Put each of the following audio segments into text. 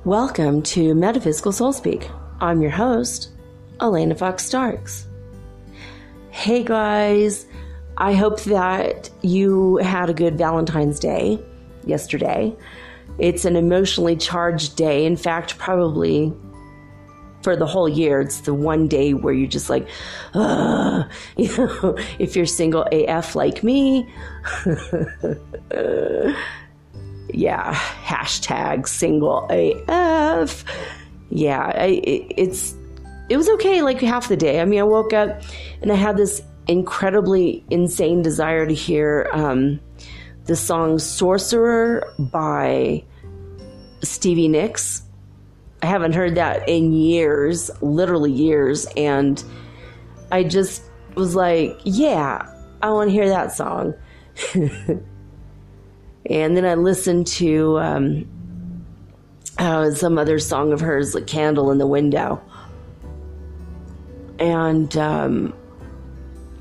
Welcome to Metaphysical Soul Speak. I'm your host, Elena Fox Starks. Hey guys, I hope that you had a good Valentine's Day yesterday. It's an emotionally charged day. In fact, probably for the whole year, it's the one day where you're just like, if you're single AF like me, yeah, hashtag single AF. Yeah, it was okay like half the day. I mean, I woke up and I had this incredibly insane desire to hear the song Sorcerer by Stevie Nicks. I haven't heard that in years, literally years, and I just was like, yeah, I want to hear that song. And then I listened to some other song of hers, like Candle in the Window. And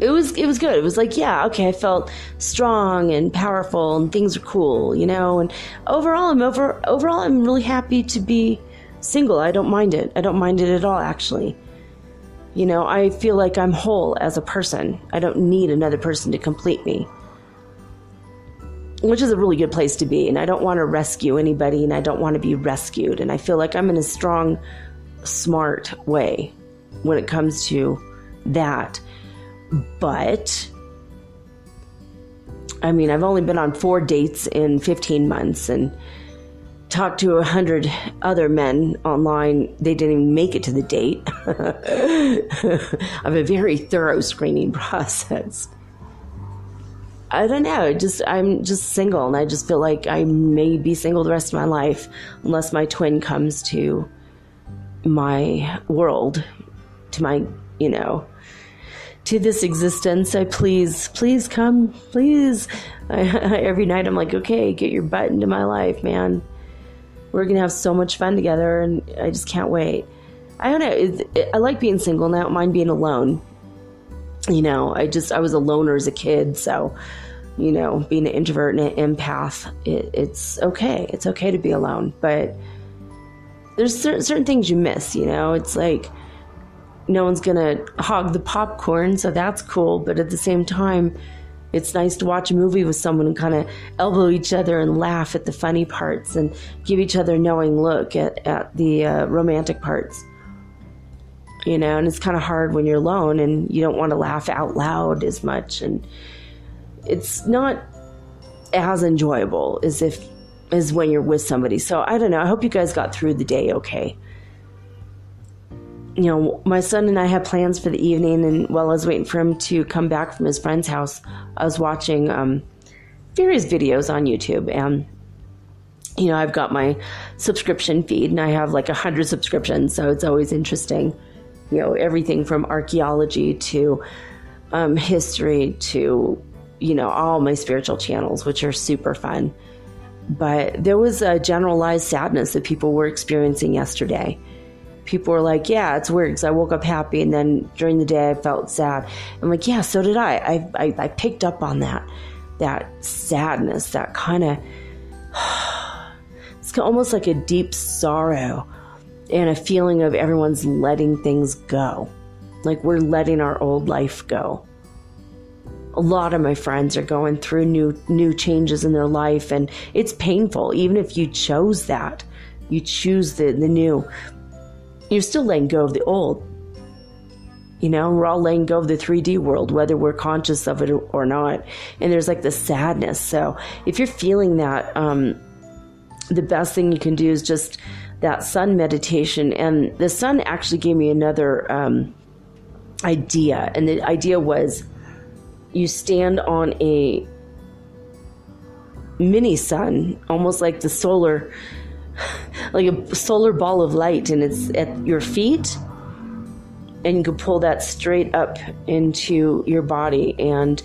it was good. It was like, yeah, okay, I felt strong and powerful and things are cool, you know. And overall I'm really happy to be single. I don't mind it. I don't mind it at all, actually. You know, I feel like I'm whole as a person. I don't need another person to complete me, which is a really good place to be. And I don't want to rescue anybody, and I don't want to be rescued. And I feel like I'm in a strong, smart way when it comes to that. But I mean, I've only been on 4 dates in 15 months and talked to 100 other men online. They didn't even make it to the date. I have a very thorough screening process. I don't know. I'm just single, and I just feel like I may be single the rest of my life unless my twin comes to my world, to my, to this existence. So please come, please. Every night I'm like, okay, get your butt into my life, man. We're going to have so much fun together, and I just can't wait. I don't know. I like being single, and I don't mind being alone. I was a loner as a kid, so, being an introvert and an empath, it's okay. It's okay to be alone, but there's certain things you miss, It's like no one's going to hog the popcorn, so that's cool, but at the same time, it's nice to watch a movie with someone and kind of elbow each other and laugh at the funny parts and give each other a knowing look at the romantic parts. And it's kind of hard when you're alone and you don't want to laugh out loud as much, and it's not as enjoyable as when you're with somebody. So I don't know. I hope you guys got through the day okay. My son and I had plans for the evening, and while I was waiting for him to come back from his friend's house, I was watching various videos on YouTube, and I've got my subscription feed, and I have like 100 subscriptions, so it's always interesting. Everything from archaeology to history to, all my spiritual channels, which are super fun. But there was a generalized sadness that people were experiencing yesterday. People were like, yeah, it's weird because I woke up happy, and then during the day I felt sad. I'm like, yeah, so did I. I picked up on that sadness, that kind of, it's almost like a deep sorrow and a feeling of everyone's letting things go. Like we're letting our old life go. A lot of my friends are going through new changes in their life, and it's painful. Even if you chose that, you choose the new, you're still letting go of the old. We're all letting go of the 3D world, whether we're conscious of it or not. And there's like this sadness. So if you're feeling that, the best thing you can do is just that sun meditation. And the sun actually gave me another idea. And the idea was you stand on a mini sun, almost like the solar, like a solar ball of light, and it's at your feet, and you can pull that straight up into your body, and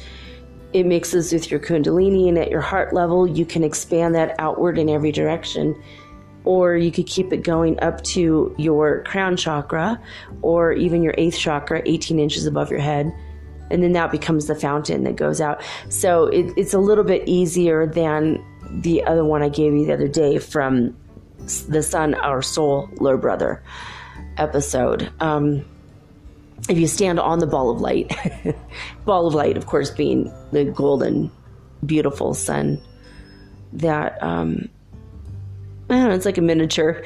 it mixes with your kundalini, and at your heart level you can expand that outward in every direction, or you could keep it going up to your crown chakra or even your 8th chakra, 18 inches above your head, and then that becomes the fountain that goes out. So it's a little bit easier than the other one I gave you the other day from the sun, our solar brother episode. If you stand on the ball of light, ball of light, of course, being the golden, beautiful sun, that, I don't know, it's like a miniature,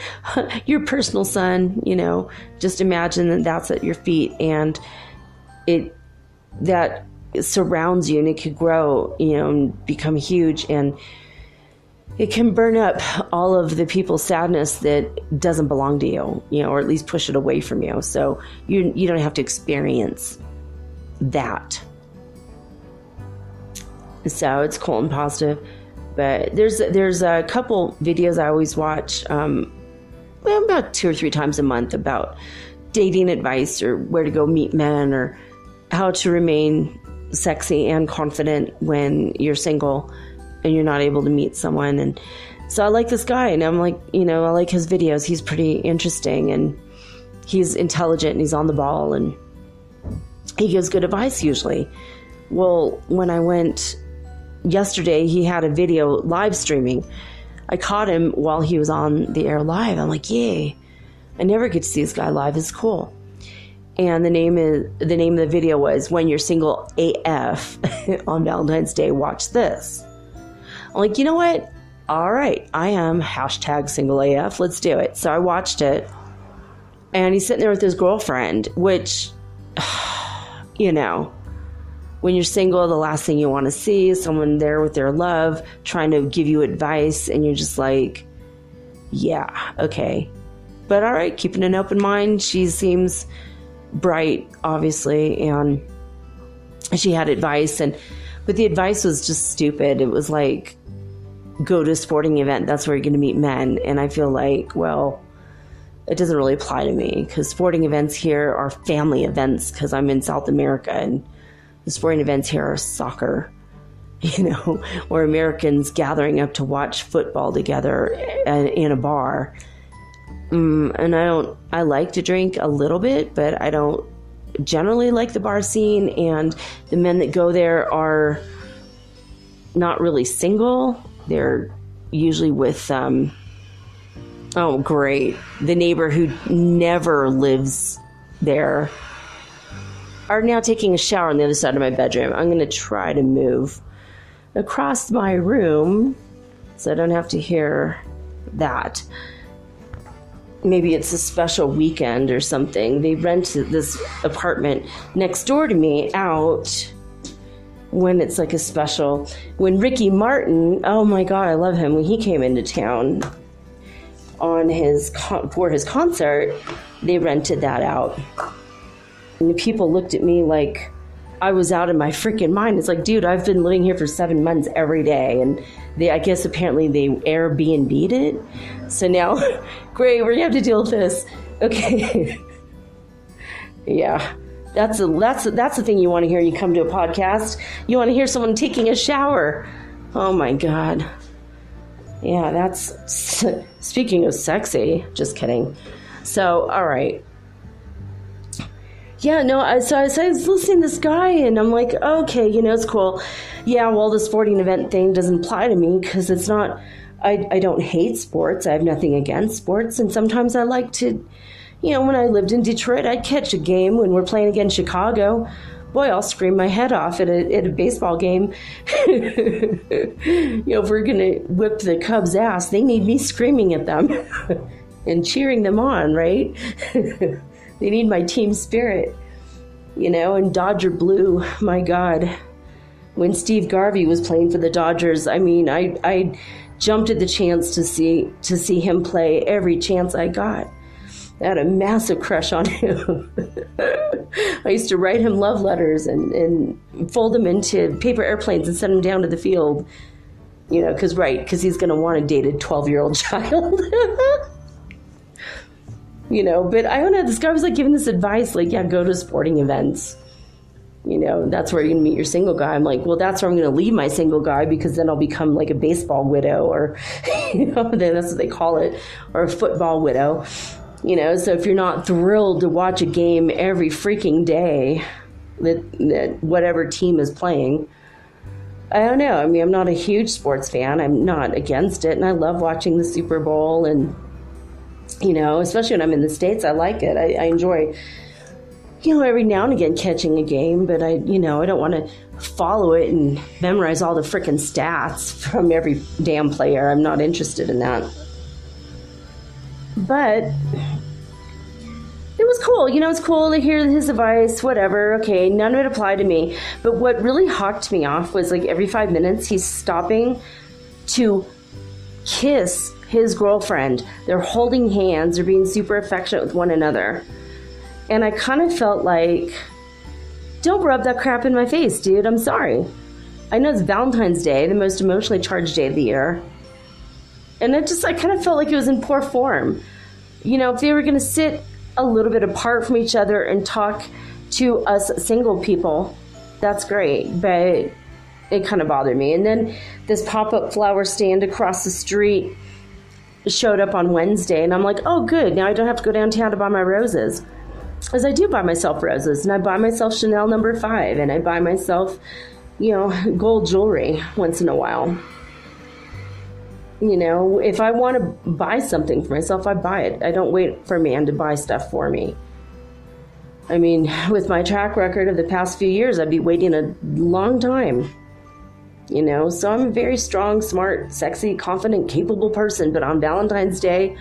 your personal sun, you know, just imagine that that's at your feet, and that surrounds you, and it could grow, you know, and become huge, and it can burn up all of the people's sadness that doesn't belong to you, you know, or at least push it away from you. So you don't have to experience that. So it's cool and positive. But there's a couple videos I always watch, about 2 or 3 times a month, about dating advice, or where to go meet men, or how to remain sexy and confident when you're single and you're not able to meet someone. And so I like this guy, and I'm like, you know, I like his videos. He's pretty interesting, and he's intelligent, and he's on the ball, and he gives good advice usually. Well, when I went yesterday, he had a video live streaming. I caught him while he was on the air live. I'm like, yay. I never get to see this guy live. It's cool. And the name of the video was "When You're Single AF on Valentine's Day, Watch This." I'm like, you know what? All right, I am #single AF. Let's do it. So I watched it, and he's sitting there with his girlfriend, which, you know, when you're single, the last thing you want to see is someone there with their love trying to give you advice, and you're just like, yeah, okay. But all right, keeping an open mind. She seems bright, obviously, and she had advice, but the advice was just stupid. It was like, go to a sporting event, that's where you're going to meet men. And I feel like, well, it doesn't really apply to me, because sporting events here are family events, because I'm in South America, and the sporting events here are soccer, you know, or Americans gathering up to watch football together in a bar. And I like to drink a little bit, but I don't generally like the bar scene, and the men that go there are not really single. They're usually with, oh great, the neighbor who never lives there, are now taking a shower on the other side of my bedroom. I'm going to try to move across my room so I don't have to hear that. Maybe it's a special weekend or something. They rent this apartment next door to me out when it's like a special. When Ricky Martin, oh my God, I love him. When he came into town on for his concert, they rented that out. And the people looked at me like I was out of my freaking mind. It's like, dude, I've been living here for 7 months every day. And I guess apparently they Airbnb'd it. So now, great, we're going to have to deal with this. Okay. Yeah. That's the thing you want to hear when you come to a podcast. You want to hear someone taking a shower. Oh my God. Yeah, that's, speaking of sexy, just kidding. So, all right. Yeah, no, so I was listening to this guy, and I'm like, okay, you know, it's cool. Yeah, well, the sporting event thing doesn't apply to me, because it's not, I don't hate sports. I have nothing against sports. And sometimes I like to, you know, when I lived in Detroit, I'd catch a game when we're playing against Chicago. Boy, I'll scream my head off at a baseball game. You know, if we're going to whip the Cubs' ass, they need me screaming at them and cheering them on, right? They need my team spirit, you know, and Dodger Blue, my God. When Steve Garvey was playing for the Dodgers, I mean, I jumped at the chance to see him play every chance I got. I had a massive crush on him. I used to write him love letters and fold them into paper airplanes and send them down to the field, you know, because he's going to want to date a 12-year-old child. You know, but I don't know, this guy was like giving this advice, like, yeah, go to sporting events. You know, that's where you're going to meet your single guy. I'm like, well, that's where I'm going to leave my single guy, because then I'll become like a baseball widow, or, you know, that's what they call it, or a football widow. You know, so if you're not thrilled to watch a game every freaking day that whatever team is playing, I don't know. I mean, I'm not a huge sports fan. I'm not against it. And I love watching the Super Bowl. And, you know, especially when I'm in the States, I like it. I enjoy, you know, every now and again catching a game. But I don't want to follow it and memorize all the frickin' stats from every damn player. I'm not interested in that. But it was cool. You know, it's cool to hear his advice, whatever. Okay, none of it applied to me. But what really hocked me off was like every 5 minutes, he's stopping to kiss his girlfriend. They're holding hands. They're being super affectionate with one another. And I kind of felt like, don't rub that crap in my face, dude. I'm sorry. I know it's Valentine's Day, the most emotionally charged day of the year. And I kind of felt like it was in poor form. You know, if they were going to sit a little bit apart from each other and talk to us single people, that's great, but it kind of bothered me. And then this pop-up flower stand across the street showed up on Wednesday, and I'm like, oh good, now I don't have to go downtown to buy my roses. Because I do buy myself roses, and I buy myself Chanel No. 5, and I buy myself, you know, gold jewelry once in a while. You know, if I want to buy something for myself, I buy it. I don't wait for a man to buy stuff for me. I mean, with my track record of the past few years, I'd be waiting a long time. You know, so I'm a very strong, smart, sexy, confident, capable person. But on Valentine's Day,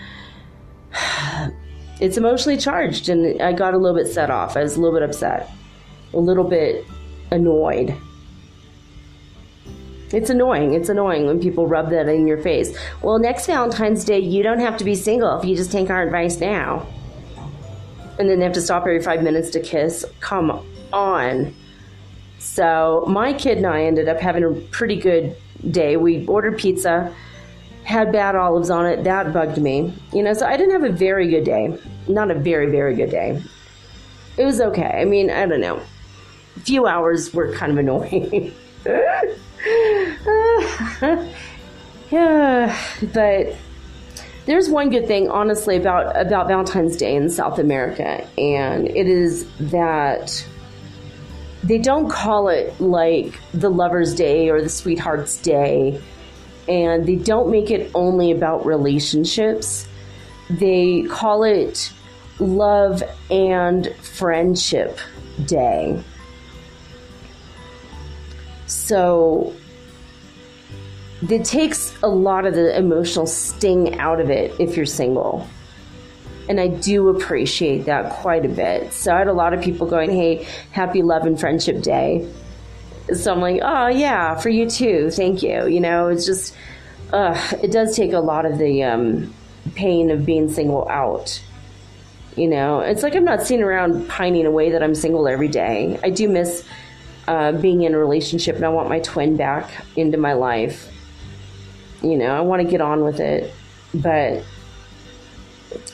it's emotionally charged. And I got a little bit set off. I was a little bit upset, a little bit annoyed. It's annoying. It's annoying when people rub that in your face. Well, next Valentine's Day, you don't have to be single if you just take our advice now. And then they have to stop every 5 minutes to kiss. Come on. So my kid and I ended up having a pretty good day. We ordered pizza, had bad olives on it. That bugged me. You know, so I didn't have a very good day. Not a very, very good day. It was okay. I mean, I don't know. A few hours were kind of annoying. Yeah, but there's one good thing, honestly, about Valentine's Day in South America, and it is that they don't call it like the Lover's Day or the Sweetheart's Day, and they don't make it only about relationships. They call it Love and Friendship Day. So it takes a lot of the emotional sting out of it if you're single. And I do appreciate that quite a bit. So I had a lot of people going, hey, happy Love and Friendship Day. So I'm like, oh, yeah, for you too. Thank you. You know, it's just, it does take a lot of the pain of being single out. You know, it's like I'm not sitting around pining away that I'm single every day. I do miss being in a relationship, and I want my twin back into my life. You know, I want to get on with it, but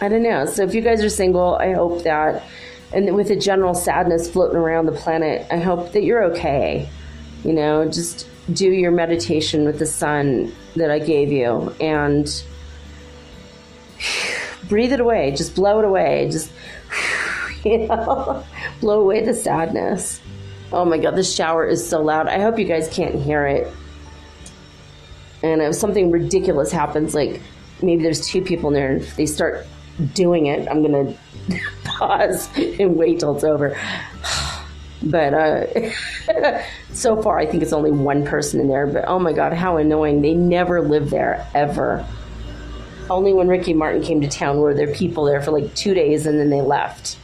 I don't know. So if you guys are single, I hope that, and with a general sadness floating around the planet, I hope that you're okay. You know, just do your meditation with the sun that I gave you and breathe it away. Just blow it away. Just, you know, blow away the sadness. Oh my God, this shower is so loud. I hope you guys can't hear it. And if something ridiculous happens, like maybe there's two people in there and if they start doing it, I'm going to pause and wait till it's over. But so far, I think it's only one person in there. But oh my God, how annoying. They never live there, ever. Only when Ricky Martin came to town were there people there for like 2 days and then they left.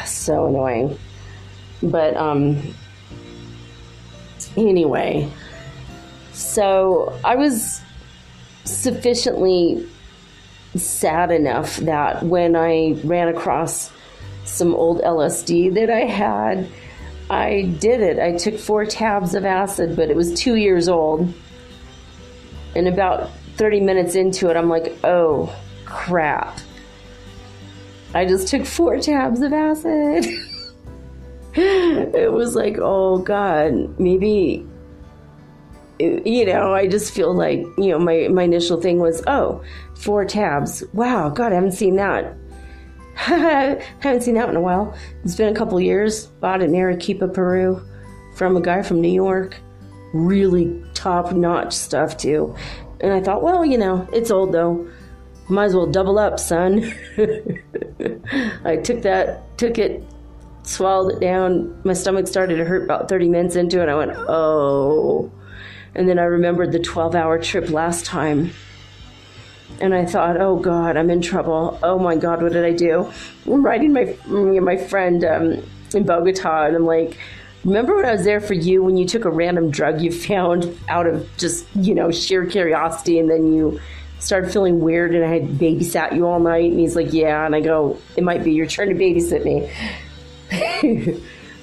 So annoying. But anyway, so I was sufficiently sad enough that when I ran across some old LSD that I had, I did it. I took 4 tabs of acid, but it was 2 years old. And about 30 minutes into it, I'm like, oh, crap. I just took 4 tabs of acid. It was like, oh, God, maybe, you know, I just feel like, you know, my initial thing was, oh, 4 tabs. Wow, God, I haven't seen that. I haven't seen that in a while. It's been a couple years. Bought it in Arequipa, Peru. from a guy from New York. Really top-notch stuff, too. And I thought, well, it's old, though. Might as well double up, son. I took it, swallowed it down. My stomach started to hurt about 30 minutes into it. I went, oh. And then I remembered the 12-hour trip last time. And I thought, oh, God, I'm in trouble. Oh, my God, what did I do? I'm writing my friend in Bogota, and I'm like, remember when I was there for you when you took a random drug you found out of just, sheer curiosity, and then you started feeling weird, and I had babysat you all night? And he's like, yeah. And I go, it might be your turn to babysit me.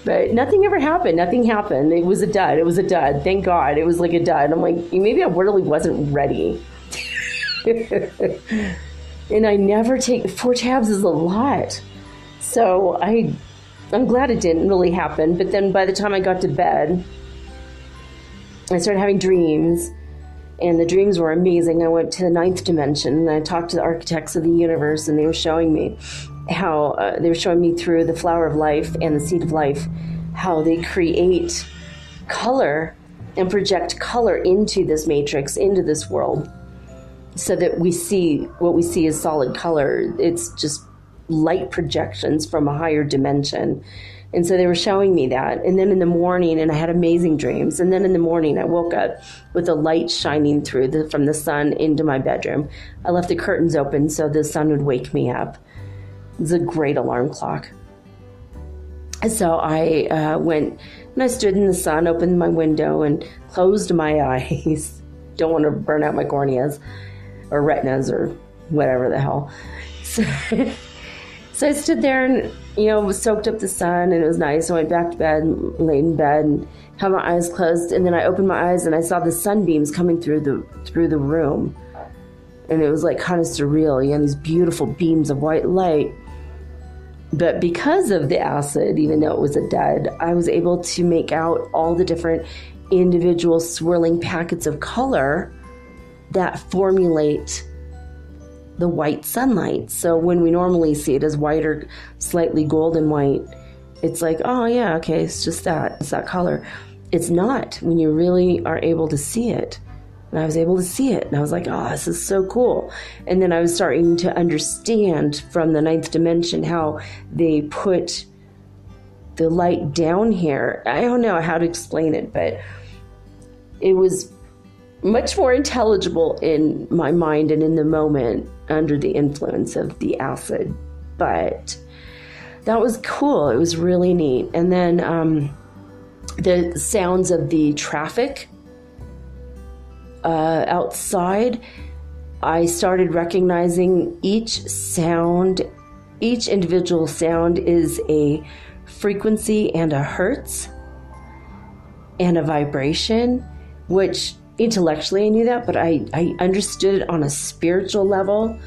But nothing ever happened. Nothing happened. It was a dud. Thank God. It was like a dud. I'm like, maybe I really wasn't ready. And I never take 4 tabs is a lot. So I'm glad it didn't really happen. But then by the time I got to bed, I started having dreams. And the dreams were amazing. I went to the 9th dimension, and I talked to the architects of the universe, and they were showing me how they were showing me through the flower of life and the seed of life, how they create color and project color into this matrix, into this world, so that we see what we see as solid color. It's just light projections from a higher dimension. And so they were showing me that. And then in the morning, and I had amazing dreams. And then in the morning, I woke up with a light shining through from the sun into my bedroom. I left the curtains open so the sun would wake me up. It was a great alarm clock. And so I went and I stood in the sun, opened my window, and closed my eyes. Don't want to burn out my corneas or retinas or whatever the hell. So I stood there and, was soaked up the sun, and it was nice. I went back to bed and laid in bed and had my eyes closed. And then I opened my eyes and I saw the sunbeams coming through the room. And it was like kind of surreal. These beautiful beams of white light. But because of the acid, even though it was a dud, I was able to make out all the different individual swirling packets of color that formulate the white sunlight. So when we normally see it as white or slightly golden white, it's like, oh yeah, okay, it's just that. It's that color. It's not when you really are able to see it. And I was able to see it. And I was like, oh, this is so cool. And then I was starting to understand from the 9th dimension how they put the light down here. I don't know how to explain it, but it was much more intelligible in my mind and in the moment under the influence of the acid. But that was cool. It was really neat. And then the sounds of the traffic outside, I started recognizing each individual sound is a frequency and a hertz and a vibration, which intellectually I knew that, but I understood it on a spiritual level.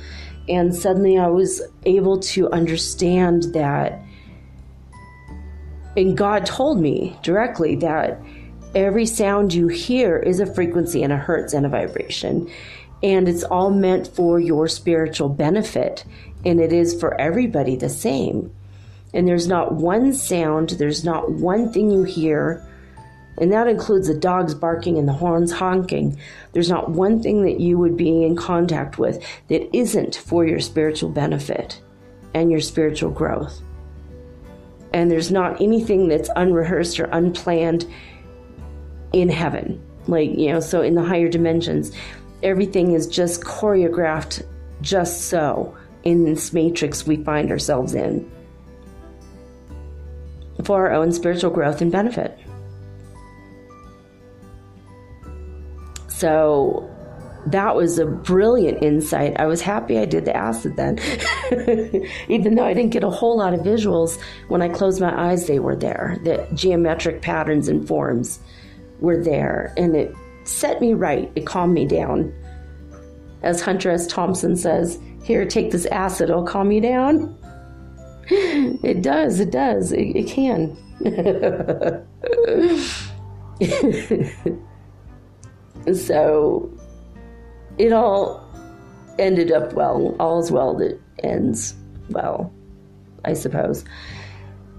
And suddenly I was able to understand that, and God told me directly that every sound you hear is a frequency and a hertz and a vibration. And it's all meant for your spiritual benefit. And it is for everybody the same. And there's not one sound, there's not one thing you hear, and that includes the dogs barking and the horns honking. There's not one thing that you would be in contact with that isn't for your spiritual benefit and your spiritual growth. And there's not anything that's unrehearsed or unplanned in heaven. So in the higher dimensions, everything is just choreographed just so in this matrix we find ourselves in for our own spiritual growth and benefit. So that was a brilliant insight. I was happy I did the acid then. Even though I didn't get a whole lot of visuals, when I closed my eyes, they were there. The geometric patterns and forms were there. And it set me right. It calmed me down. As Hunter S. Thompson says, here, take this acid, it'll calm you down. It does. It can. So it all ended up well. All's well that ends well, I suppose.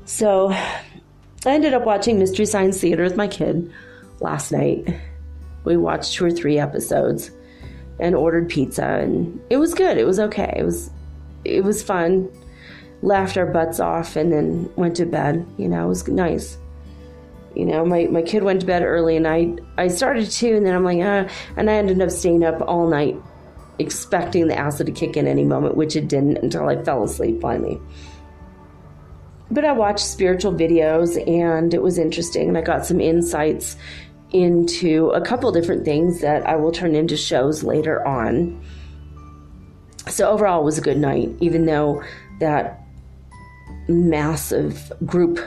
So I ended up watching Mystery Science Theater with my kid last night. We watched 2 or 3 episodes and ordered pizza, and it was good. It was okay. It was fun. Laughed our butts off and then went to bed. It was nice. My kid went to bed early, and I started to, and then I'm like, and I ended up staying up all night expecting the acid to kick in any moment, which it didn't until I fell asleep finally. But I watched spiritual videos, and it was interesting, and I got some insights into a couple different things that I will turn into shows later on. So overall, it was a good night, even though that massive group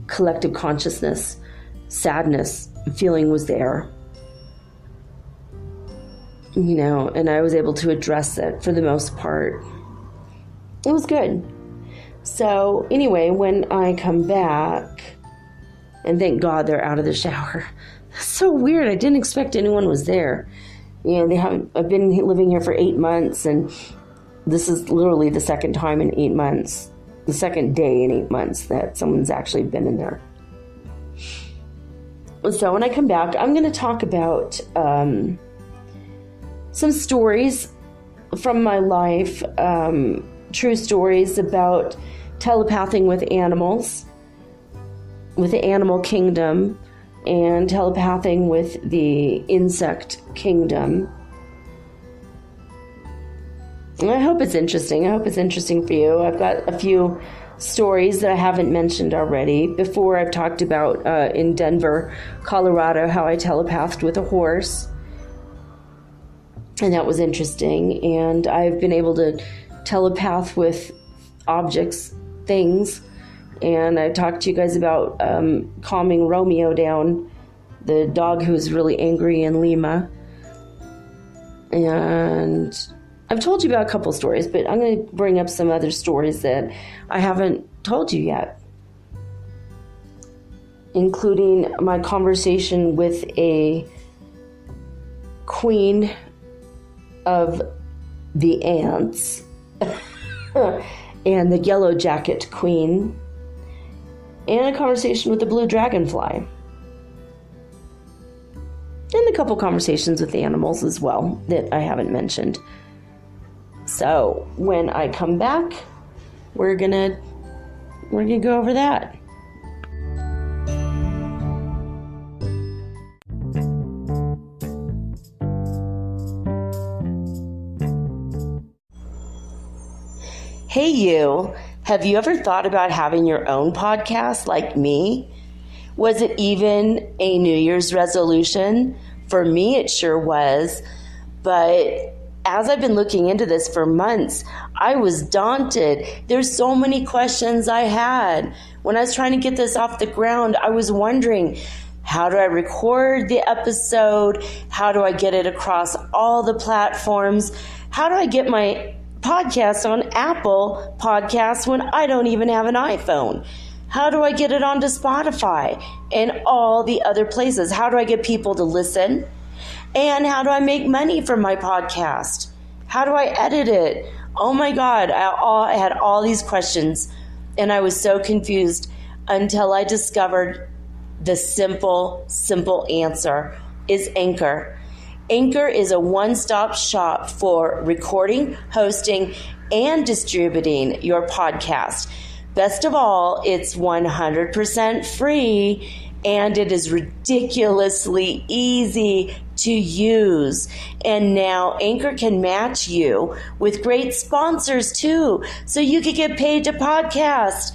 collective consciousness, sadness feeling was there. And I was able to address it for the most part. It was good. So anyway, when I come back, and thank God they're out of the shower. That's so weird. I didn't expect anyone was there. I've been living here for 8 months, and this is literally the second time in 8 months, the second day in 8 months that someone's actually been in there. So when I come back, I'm going to talk about some stories from my life, true stories about telepathing with animals, with the animal kingdom, and telepathing with the insect kingdom. And I hope it's interesting. I hope it's interesting for you. I've got a few stories that I haven't mentioned already. Before, I've talked about in Denver, Colorado, how I telepathed with a horse. And that was interesting. And I've been able to telepath with objects, things. And I talked to you guys about calming Romeo down, the dog who's really angry in Lima. And I've told you about a couple stories, but I'm going to bring up some other stories that I haven't told you yet, including my conversation with a queen of the ants and the yellow jacket queen, and a conversation with the blue dragonfly, and a couple conversations with the animals as well that I haven't mentioned. So when I come back, we're gonna go over that. Hey you, have you ever thought about having your own podcast like me? Was it even a New Year's resolution? For me, it sure was. But as I've been looking into this for months, I was daunted. There's so many questions I had. When I was trying to get this off the ground, I was wondering, how do I record the episode? How do I get it across all the platforms? How do I get my podcast on Apple Podcasts when I don't even have an iPhone? How do I get it onto Spotify and all the other places? How do I get people to listen? And how do I make money from my podcast? How do I edit it? Oh my God, I had all these questions, and I was so confused until I discovered the simple answer is Anchor. Anchor is a one-stop shop for recording, hosting, and distributing your podcast. Best of all, it's 100% free, and it is ridiculously easy to use. And now Anchor can match you with great sponsors too, so you can get paid to podcast.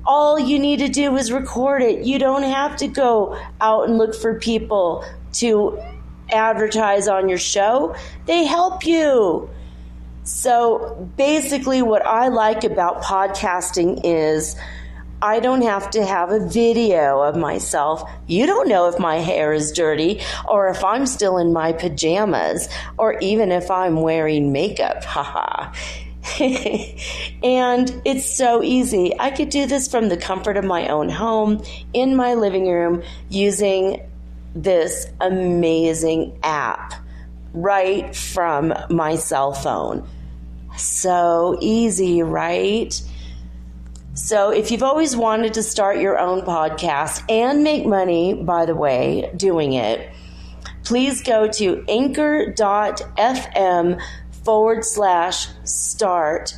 All you need to do is record it. You don't have to go out and look for people to advertise on your show. They help you. So basically what I like about podcasting is I don't have to have a video of myself. You don't know if my hair is dirty or if I'm still in my pajamas or even if I'm wearing makeup. Haha. And it's so easy. I could do this from the comfort of my own home in my living room using this amazing app right from my cell phone. So easy, right? So if you've always wanted to start your own podcast and make money, by the way, doing it, please go to anchor.fm/start.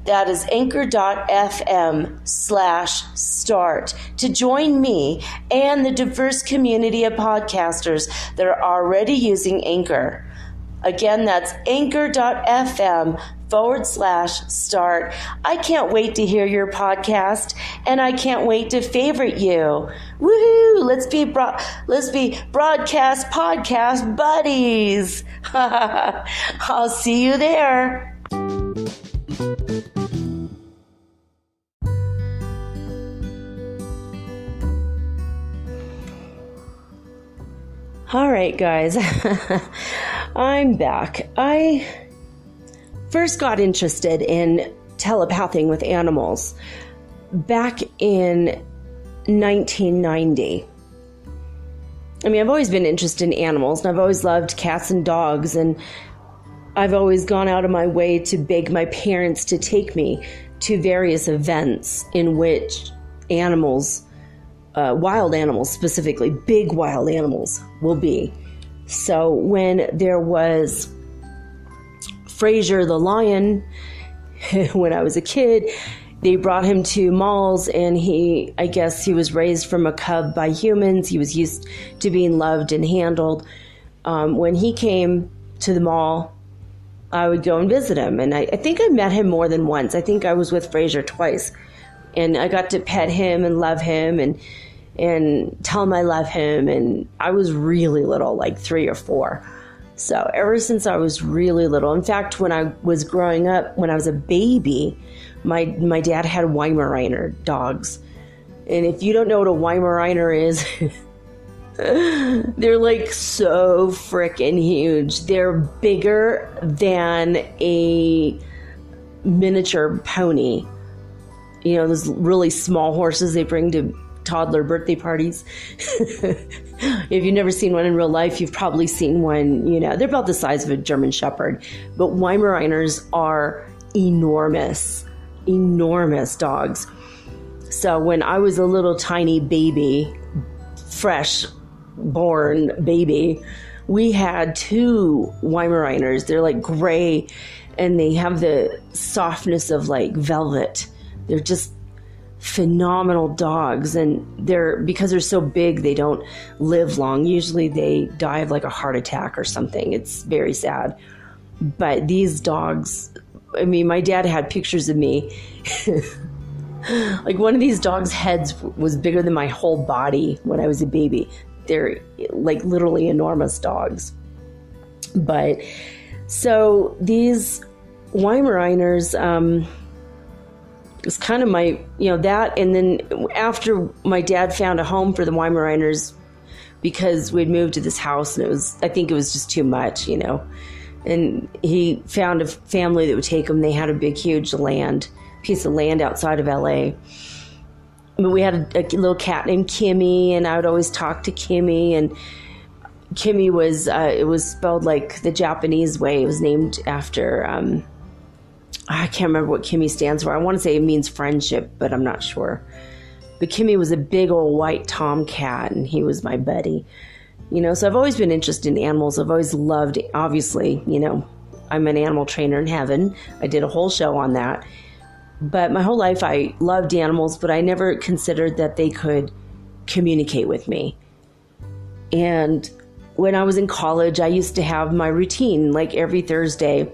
That is anchor.fm/start to join me and the diverse community of podcasters that are already using Anchor. Again, that's anchor.fm/start. I can't wait to hear your podcast, and I can't wait to favorite you. Woohoo! Let's be broadcast podcast buddies. I'll see you there. All right, guys. I'm back. I first got interested in telepathing with animals back in 1990. I mean, I've always been interested in animals, and I've always loved cats and dogs, and I've always gone out of my way to beg my parents to take me to various events in which animals, wild animals specifically, big wild animals will be. So when there was Fraser the lion, when I was a kid, they brought him to malls, and I guess he was raised from a cub by humans. He was used to being loved and handled. When he came to the mall, I would go and visit him. And I think I met him more than once. I think I was with Fraser twice. And I got to pet him and love him and tell him I love him. And I was really little, like 3 or 4. So ever since I was really little, in fact, when I was growing up, when I was a baby, my dad had Weimaraner dogs. And if you don't know what a Weimaraner is, they're like so freaking huge. They're bigger than a miniature pony. You know, those really small horses they bring to toddler birthday parties. If you've never seen one in real life, you've probably seen one, you know, they're about the size of a German Shepherd. But Weimaraners are enormous dogs. So when I was a little tiny baby, fresh born baby, we had 2 Weimaraners. They're like gray, and they have the softness of like velvet. They're just phenomenal dogs, and because they're so big, they don't live long. Usually they die of like a heart attack or something. It's very sad. But these dogs, I mean, my dad had pictures of me. Like one of these dogs' heads was bigger than my whole body when I was a baby. They're like literally enormous dogs. But so these Weimaraners, it's kind of my, you know, that. And then after my dad found a home for the Weimaraners, because we'd moved to this house, and I think it was just too much, you know. And he found a family that would take them. They had a big, huge piece of land outside of LA. But we had a little cat named Kimmy, and I would always talk to Kimmy. And Kimmy was, it was spelled like the Japanese way. It was named after, I can't remember what Kimmy stands for. I want to say it means friendship, but I'm not sure. But Kimmy was a big old white tomcat, and he was my buddy. You know, so I've always been interested in animals. I've always loved, obviously, you know, I'm an animal trainer in heaven. I did a whole show on that. But my whole life I loved animals, but I never considered that they could communicate with me. And when I was in college, I used to have my routine like every Thursday.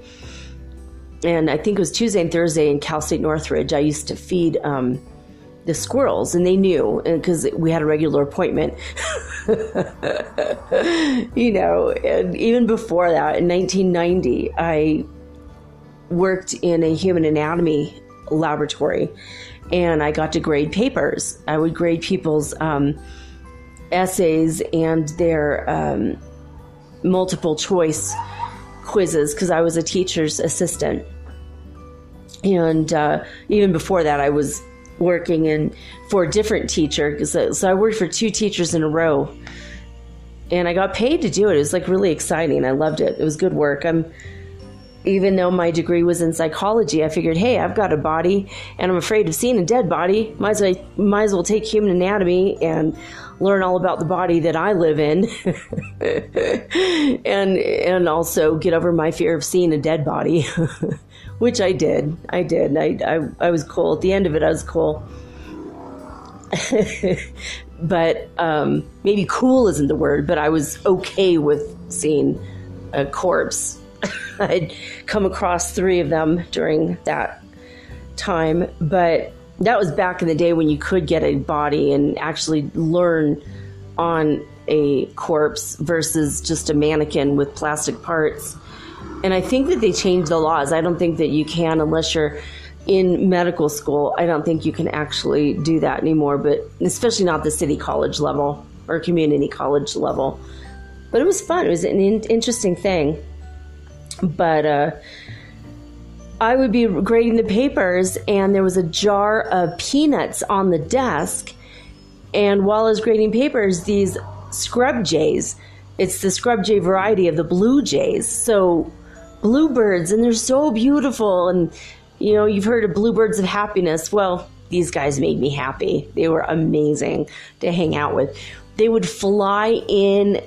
And I think it was Tuesday and Thursday in Cal State Northridge, I used to feed the squirrels, and they knew because we had a regular appointment. You know, and even before that, in 1990, I worked in a human anatomy laboratory, and I got to grade papers. I would grade people's essays and their multiple choice quizzes because I was a teacher's assistant. And even before that, I was working for a different teacher. So I worked for 2 teachers in a row, and I got paid to do it. It was like really exciting. I loved it. It was good work. even though my degree was in psychology, I figured, hey, I've got a body and I'm afraid of seeing a dead body. Might as well take human anatomy and learn all about the body that I live in. and also get over my fear of seeing a dead body, which I did. I was cool. At the end of it, I was cool. But maybe cool isn't the word, but I was okay with seeing a corpse. I'd come across 3 of them during that time, but that was back in the day when you could get a body and actually learn on a corpse versus just a mannequin with plastic parts. And I think that they changed the laws. I don't think that you can, unless you're in medical school. I don't think you can actually do that anymore, but especially not the city college level or community college level. But it was fun. It was an interesting thing. But I would be grading the papers, and there was a jar of peanuts on the desk. And while I was grading papers, these scrub jays, it's the scrub jay variety of the blue jays. So bluebirds, and they're so beautiful. And, you know, you've heard of bluebirds of happiness. Well, these guys made me happy. They were amazing to hang out with. They would fly in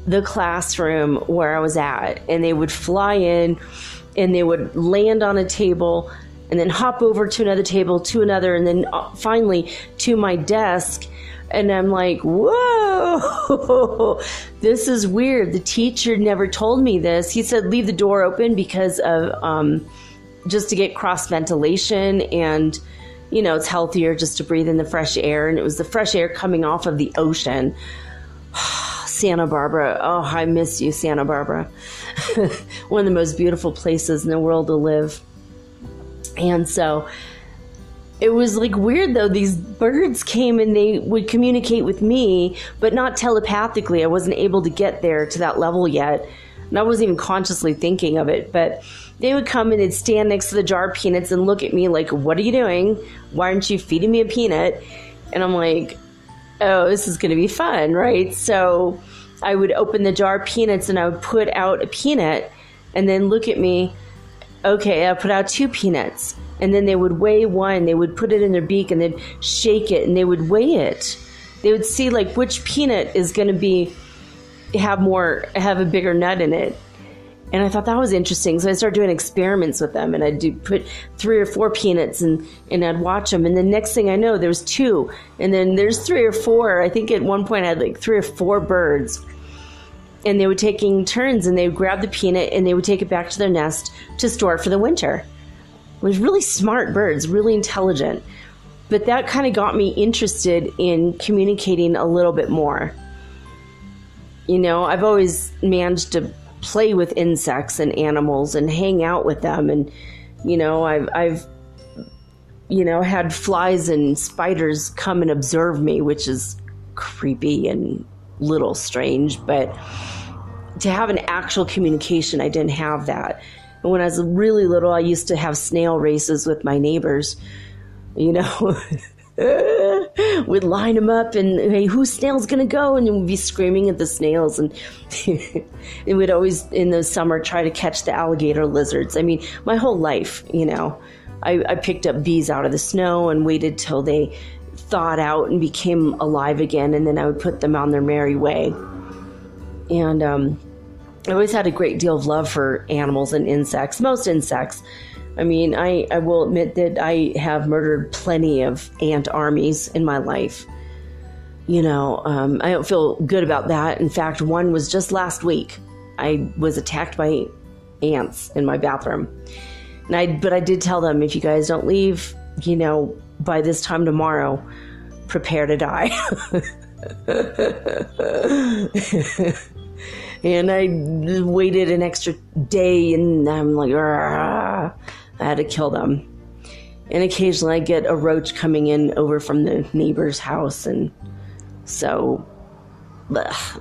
the classroom where I was at, and they would fly in and they would land on a table and then hop over to another table, to another, and then finally to my desk. And I'm like, whoa, this is weird. The teacher never told me this. He said, leave the door open because of just to get cross ventilation, and, you know, it's healthier just to breathe in the fresh air. And it was the fresh air coming off of the ocean. Santa Barbara. Oh, I miss you, Santa Barbara. One of the most beautiful places in the world to live. And so it was like weird, though. These birds came and they would communicate with me, but not telepathically. I wasn't able to get there to that level yet. And I wasn't even consciously thinking of it. But they would come and they'd stand next to the jar of peanuts and look at me like, what are you doing? Why aren't you feeding me a peanut? And I'm like, oh, this is going to be fun, right? So I would open the jar of peanuts and I would put out a peanut and then look at me. Okay, I put out 2 peanuts. And then they would weigh one. They would put it in their beak and they'd shake it and they would weigh it. They would see like which peanut is going to have a bigger nut in it. And I thought that was interesting. So I started doing experiments with them, and I'd put 3 or 4 peanuts and I'd watch them. And the next thing I know, there was 2. And then there's 3 or 4. I think at one point I had like 3 or 4 birds. And they were taking turns, and they would grab the peanut and they would take it back to their nest to store it for the winter. It was really smart birds, really intelligent. But that kind of got me interested in communicating a little bit more. You know, I've always managed to play with insects and animals and hang out with them, and you know, I've you know, had flies and spiders come and observe me, which is creepy and little strange, but to have an actual communication, I didn't have that. And when I was really little, I used to have snail races with my neighbors, you know. We'd line them up and, hey, whose snail's gonna go? And then we'd be screaming at the snails, and and we'd always in the summer try to catch the alligator lizards. I mean, my whole life, you know, I picked up bees out of the snow and waited till they thawed out and became alive again, and then I would put them on their merry way. And I always had a great deal of love for animals and insects, most insects. I mean, I will admit that I have murdered plenty of ant armies in my life. You know, I don't feel good about that. In fact, one was just last week. I was attacked by ants in my bathroom. But I did tell them, if you guys don't leave, you know, by this time tomorrow, prepare to die. And I waited an extra day, and I'm like, I had to kill them. And occasionally I get a roach coming in over from the neighbor's house, and so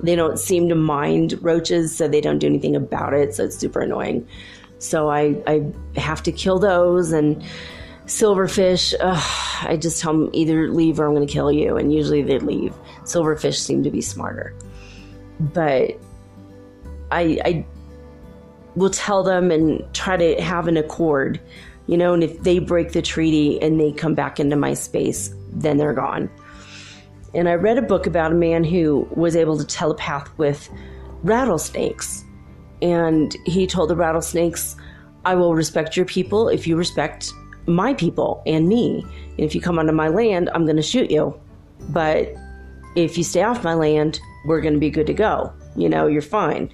they don't seem to mind roaches, so they don't do anything about it, so it's super annoying. So I have to kill those. And silverfish, I just tell them either leave or I'm going to kill you, and usually they leave. Silverfish seem to be smarter. But will tell them and try to have an accord, and if they break the treaty and they come back into my space, then they're gone. And I read a book about a man who was able to telepath with rattlesnakes. And he told the rattlesnakes, I will respect your people if you respect my people and me. And if you come onto my land, I'm going to shoot you. But if you stay off my land, we're going to be good to go. You're fine.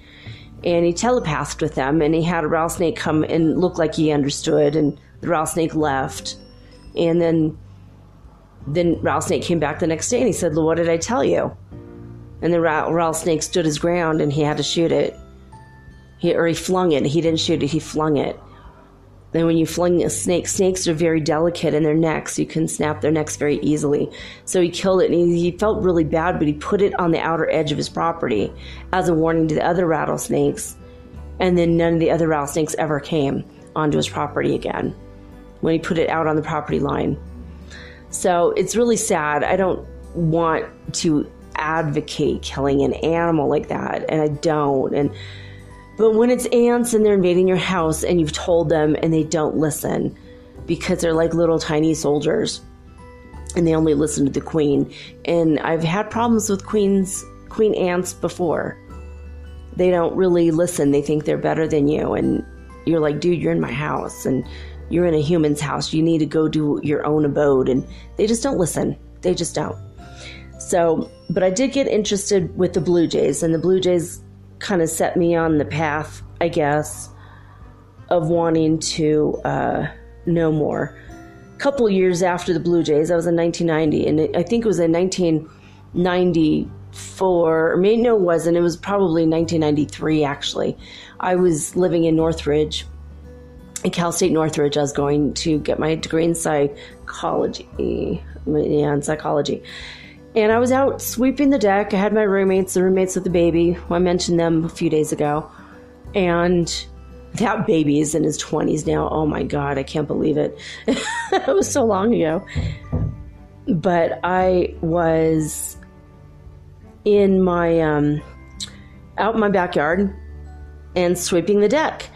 And he telepathed with them, and he had a rattlesnake come and look like he understood, and the rattlesnake left. And then rattlesnake came back the next day, and he said, what did I tell you? And the rattlesnake stood his ground, and he had to shoot it. He flung it. He didn't shoot it, he flung it. Then when you fling a snake, snakes are very delicate in their necks. You can snap their necks very easily. So he killed it, and he felt really bad, but he put it on the outer edge of his property as a warning to the other rattlesnakes. And then none of the other rattlesnakes ever came onto his property again when he put it out on the property line. So it's really sad. I don't want to advocate killing an animal like that, and I don't. But when it's ants and they're invading your house and you've told them and they don't listen because they're like little tiny soldiers and they only listen to the queen. And I've had problems with queen ants before. They don't really listen. They think they're better than you. And you're like, dude, you're in my house and you're in a human's house. You need to go do your own abode. And they just don't listen. They just don't. So, but I did get interested with the Blue Jays, and the Blue Jays kind of set me on the path, I guess, of wanting to know more. A couple years after the Blue Jays, I was in 1990, and I think it was in 1994, or maybe no, it wasn't. It was probably 1993, actually. I was living in Northridge, in Cal State Northridge. I was going to get my degree in psychology. And I was out sweeping the deck. I had my roommates, the roommates with the baby. I mentioned them a few days ago. And that baby is in his 20s now. Oh my God, I can't believe it. It was so long ago. But I was in my, out in my backyard and sweeping the deck.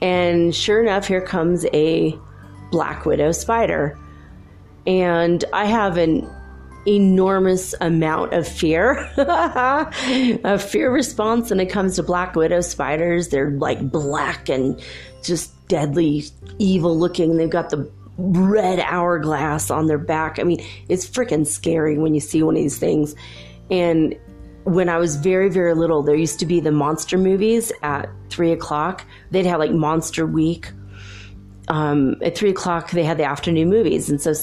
And sure enough, here comes a black widow spider. And I have an enormous amount of fear, a fear response when it comes to black widow spiders. They're like black and just deadly evil looking. They've got the red hourglass on their back. I mean, it's freaking scary when you see one of these things. And when I was very, very little, there used to be the monster movies at 3:00. They'd have like Monster Week. At 3:00, they had the afternoon movies. And so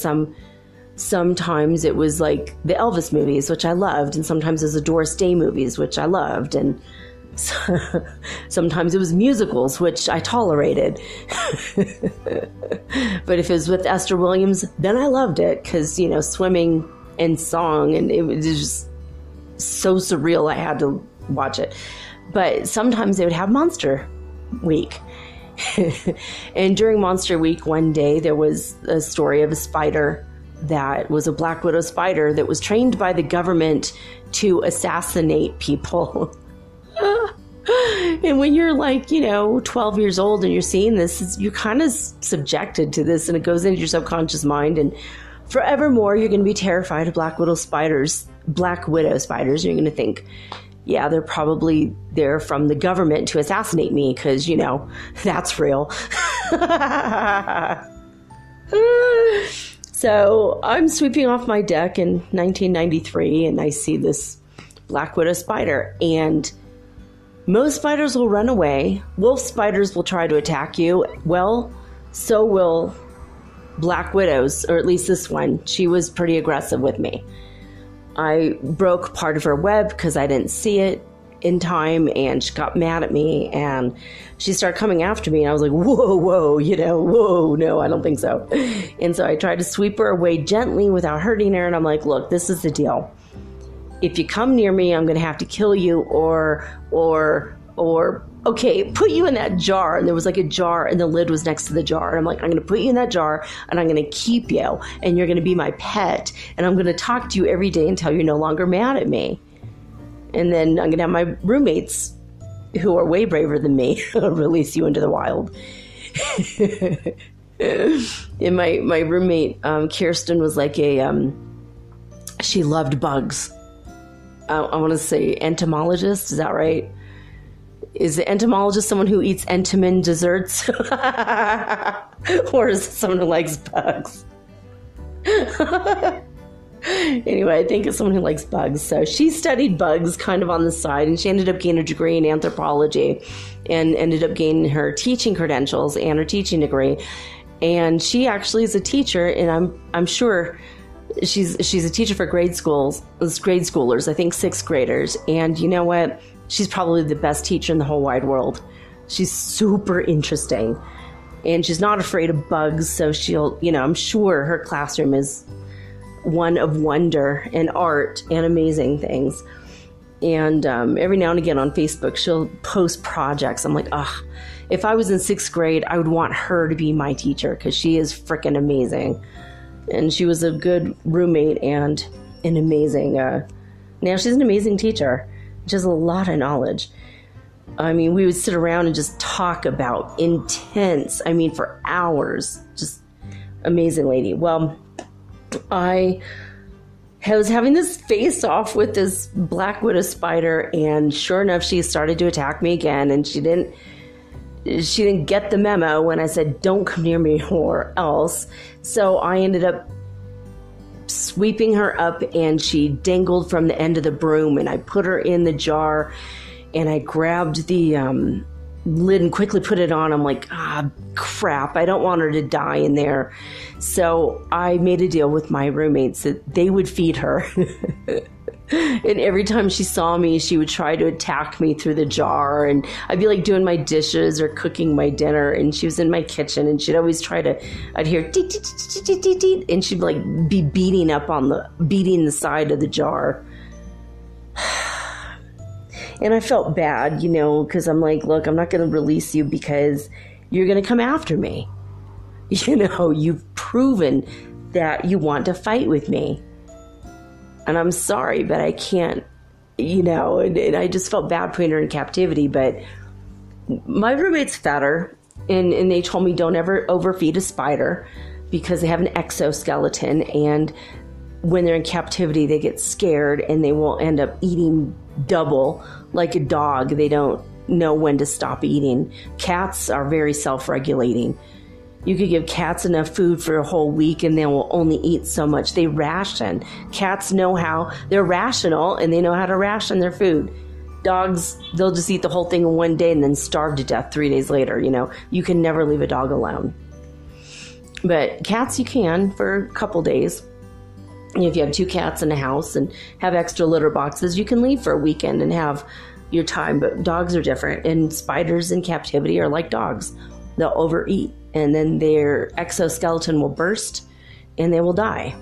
sometimes it was like the Elvis movies, which I loved, and sometimes it was the Doris Day movies, which I loved, and sometimes it was musicals, which I tolerated. But if it was with Esther Williams, then I loved it, because, swimming and song, and it was just so surreal I had to watch it. But sometimes they would have Monster Week. And during Monster Week, one day, there was a story of a spider that was a black widow spider that was trained by the government to assassinate people. And when you're like, 12 years old and you're seeing this, you're kind of subjected to this, and it goes into your subconscious mind, and forevermore you're going to be terrified of black widow spiders. And you're going to think, yeah, they're probably there from the government to assassinate me, because, that's real. So I'm sweeping off my deck in 1993, and I see this black widow spider, and most spiders will run away. Wolf spiders will try to attack you. Well, so will black widows, or at least this one. She was pretty aggressive with me. I broke part of her web because I didn't see it in time, and she got mad at me, and she started coming after me, and I was like, whoa, no, I don't think so. And so I tried to sweep her away gently without hurting her, and I'm like, look, this is the deal. If you come near me, I'm going to have to kill you, or okay, put you in that jar. And there was like a jar, and the lid was next to the jar. And I'm like, I'm going to put you in that jar, and I'm going to keep you, and you're going to be my pet, and I'm going to talk to you every day until you're no longer mad at me. And then I'm going to have my roommates who are way braver than me release you into the wild. And my roommate, Kirsten, was like she loved bugs. I want to say entomologist. Is that right? Is the entomologist someone who eats Entenmann desserts? Or is it someone who likes bugs? Anyway, I think it's someone who likes bugs. So she studied bugs kind of on the side, and she ended up getting a degree in anthropology and ended up gaining her teaching credentials and her teaching degree. And she actually is a teacher, and I'm sure she's a teacher for grade schoolers, I think 6th graders. And you know what? She's probably the best teacher in the whole wide world. She's super interesting, and she's not afraid of bugs. So she'll, I'm sure her classroom is one of wonder and art and amazing things. And every now and again on Facebook, she'll post projects. I'm like, if I was in 6th grade, I would want her to be my teacher, because she is freaking amazing. And she was a good roommate and an amazing, now she's an amazing teacher. She has a lot of knowledge. I mean, we would sit around and just talk about for hours. Just amazing lady. Well, I was having this face off with this black widow spider, and sure enough, she started to attack me again, and she didn't get the memo when I said, don't come near me or else. So I ended up sweeping her up, and she dangled from the end of the broom, and I put her in the jar, and I grabbed the lid and quickly put it on. I'm like, crap, I don't want her to die in there. So I made a deal with my roommates that they would feed her. And every time she saw me, she would try to attack me through the jar, and I'd be like doing my dishes or cooking my dinner, and she was in my kitchen, and she'd always I'd hear deet, deet, deet, deet, deet, deet, and she'd like be beating the side of the jar. And I felt bad, because I'm like, look, I'm not going to release you because you're going to come after me. You've proven that you want to fight with me. And I'm sorry, but I can't, and I just felt bad putting her in captivity. But my roommates fed her, and they told me don't ever overfeed a spider because they have an exoskeleton. And when they're in captivity, they get scared and they will end up eating double like a dog. They don't know when to stop eating. Cats are very self-regulating. You could give cats enough food for a whole week and they will only eat so much. They ration. Cats know how. They're rational and they know how to ration their food. Dogs, they'll just eat the whole thing in one day and then starve to death 3 days later. You can never leave a dog alone. But cats you can for a couple days. If you have 2 cats in a house and have extra litter boxes, you can leave for a weekend and have your time. But dogs are different, and spiders in captivity are like dogs. They'll overeat, and then their exoskeleton will burst and they will die.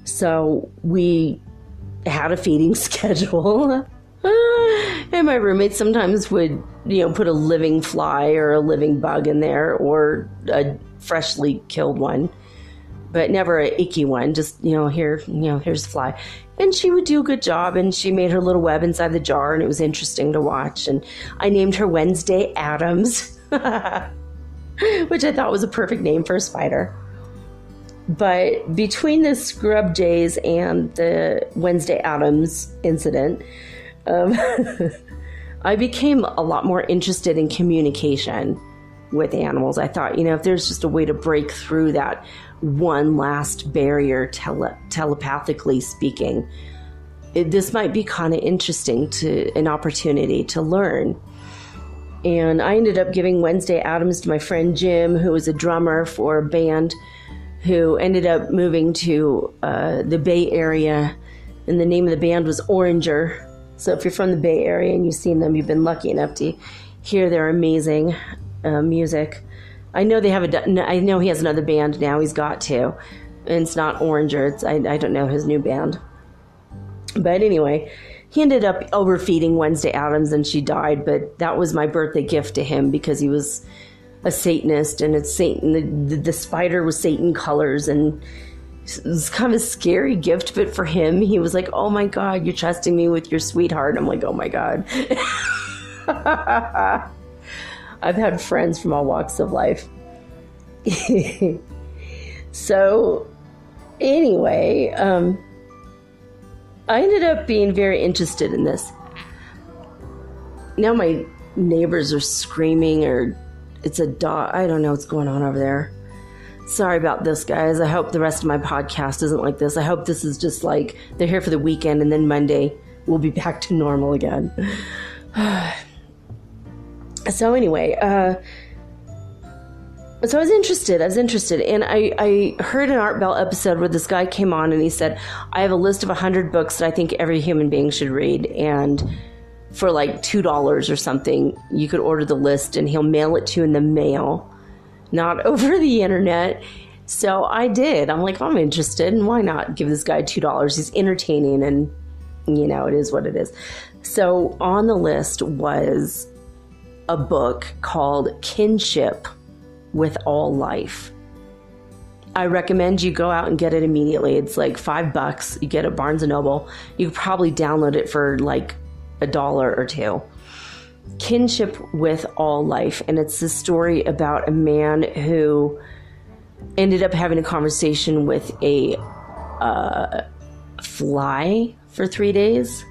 So we had a feeding schedule. And my roommates sometimes would, put a living fly or a living bug in there, or a freshly killed one, but never an icky one. Just, here's the fly. And she would do a good job, and she made her little web inside the jar, and it was interesting to watch. And I named her Wednesday Addams. Which I thought was a perfect name for a spider. But between the scrub days and the Wednesday Addams incident, I became a lot more interested in communication with animals. I thought, if there's just a way to break through that one last barrier, telepathically speaking, this might be kind of interesting, an opportunity to learn. And I ended up giving Wednesday Addams to my friend Jim, who was a drummer for a band who ended up moving to the Bay Area. And the name of the band was Oranger. So if you're from the Bay Area and you've seen them, you've been lucky enough to hear their amazing music. I know I know he has another band now. He's got to. And it's not Oranger. I don't know his new band. But anyway, he ended up overfeeding Wednesday Addams and she died, but that was my birthday gift to him because he was a Satanist, and it's Satan. The spider was Satan colors, and it was kind of a scary gift, but for him, he was like, oh my God, you're trusting me with your sweetheart. I'm like, oh my God. I've had friends from all walks of life. So, anyway, I ended up being very interested in this. Now my neighbors are screaming, or it's a dog. I don't know what's going on over there. Sorry about this, guys. I hope the rest of my podcast isn't like this. I hope this is just like they're here for the weekend and then Monday we'll be back to normal again. So anyway, so I was interested, and I heard an Art Bell episode where this guy came on and he said, I have a list of 100 books that I think every human being should read, and for like $2 or something, you could order the list and he'll mail it to you in the mail, not over the internet. So I did. I'm like, I'm interested, and why not give this guy $2? He's entertaining, and you know, it is what it is. So on the list was a book called Kinship With All Life. I recommend you go out and get it immediately. It's like $5. You get it at Barnes & Noble. You could probably download it for like $1 or $2. Kinship With All Life. And it's the story about a man who ended up having a conversation with a fly for 3 days,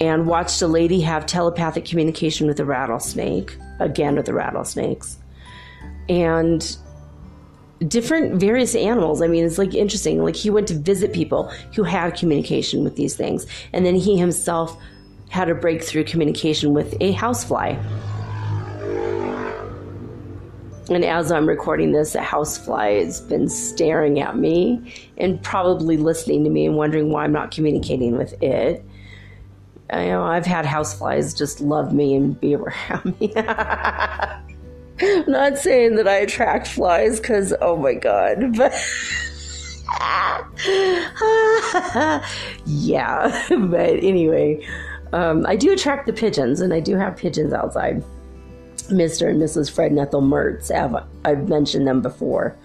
and watched a lady have telepathic communication with a rattlesnake, again with the rattlesnakes, and different various animals. I mean, it's like interesting. Like, he went to visit people who had communication with these things, and then he himself had a breakthrough communication with a housefly. And as I'm recording this, a housefly has been staring at me and probably listening to me and wondering why I'm not communicating with it. I know I've had houseflies just love me and be around me. I'm not saying that I attract flies, because, oh my God, but yeah. But anyway, I do attract the pigeons, and I do have pigeons outside. Mr. and Mrs. Fred and Ethel Mertz. I've mentioned them before.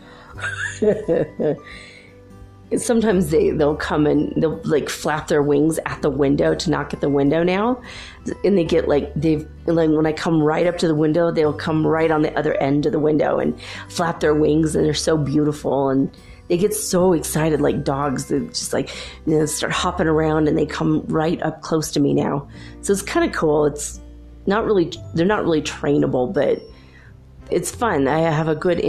Sometimes they'll come and they'll like flap their wings at the window to knock at the window now, and they get like when I come right up to the window, they'll come right on the other end of the window and flap their wings, and they're so beautiful, and they get so excited like dogs. They just like, you know, start hopping around, and they come right up close to me now. So it's kind of cool. It's not really, they're not really trainable, but it's fun. I have a good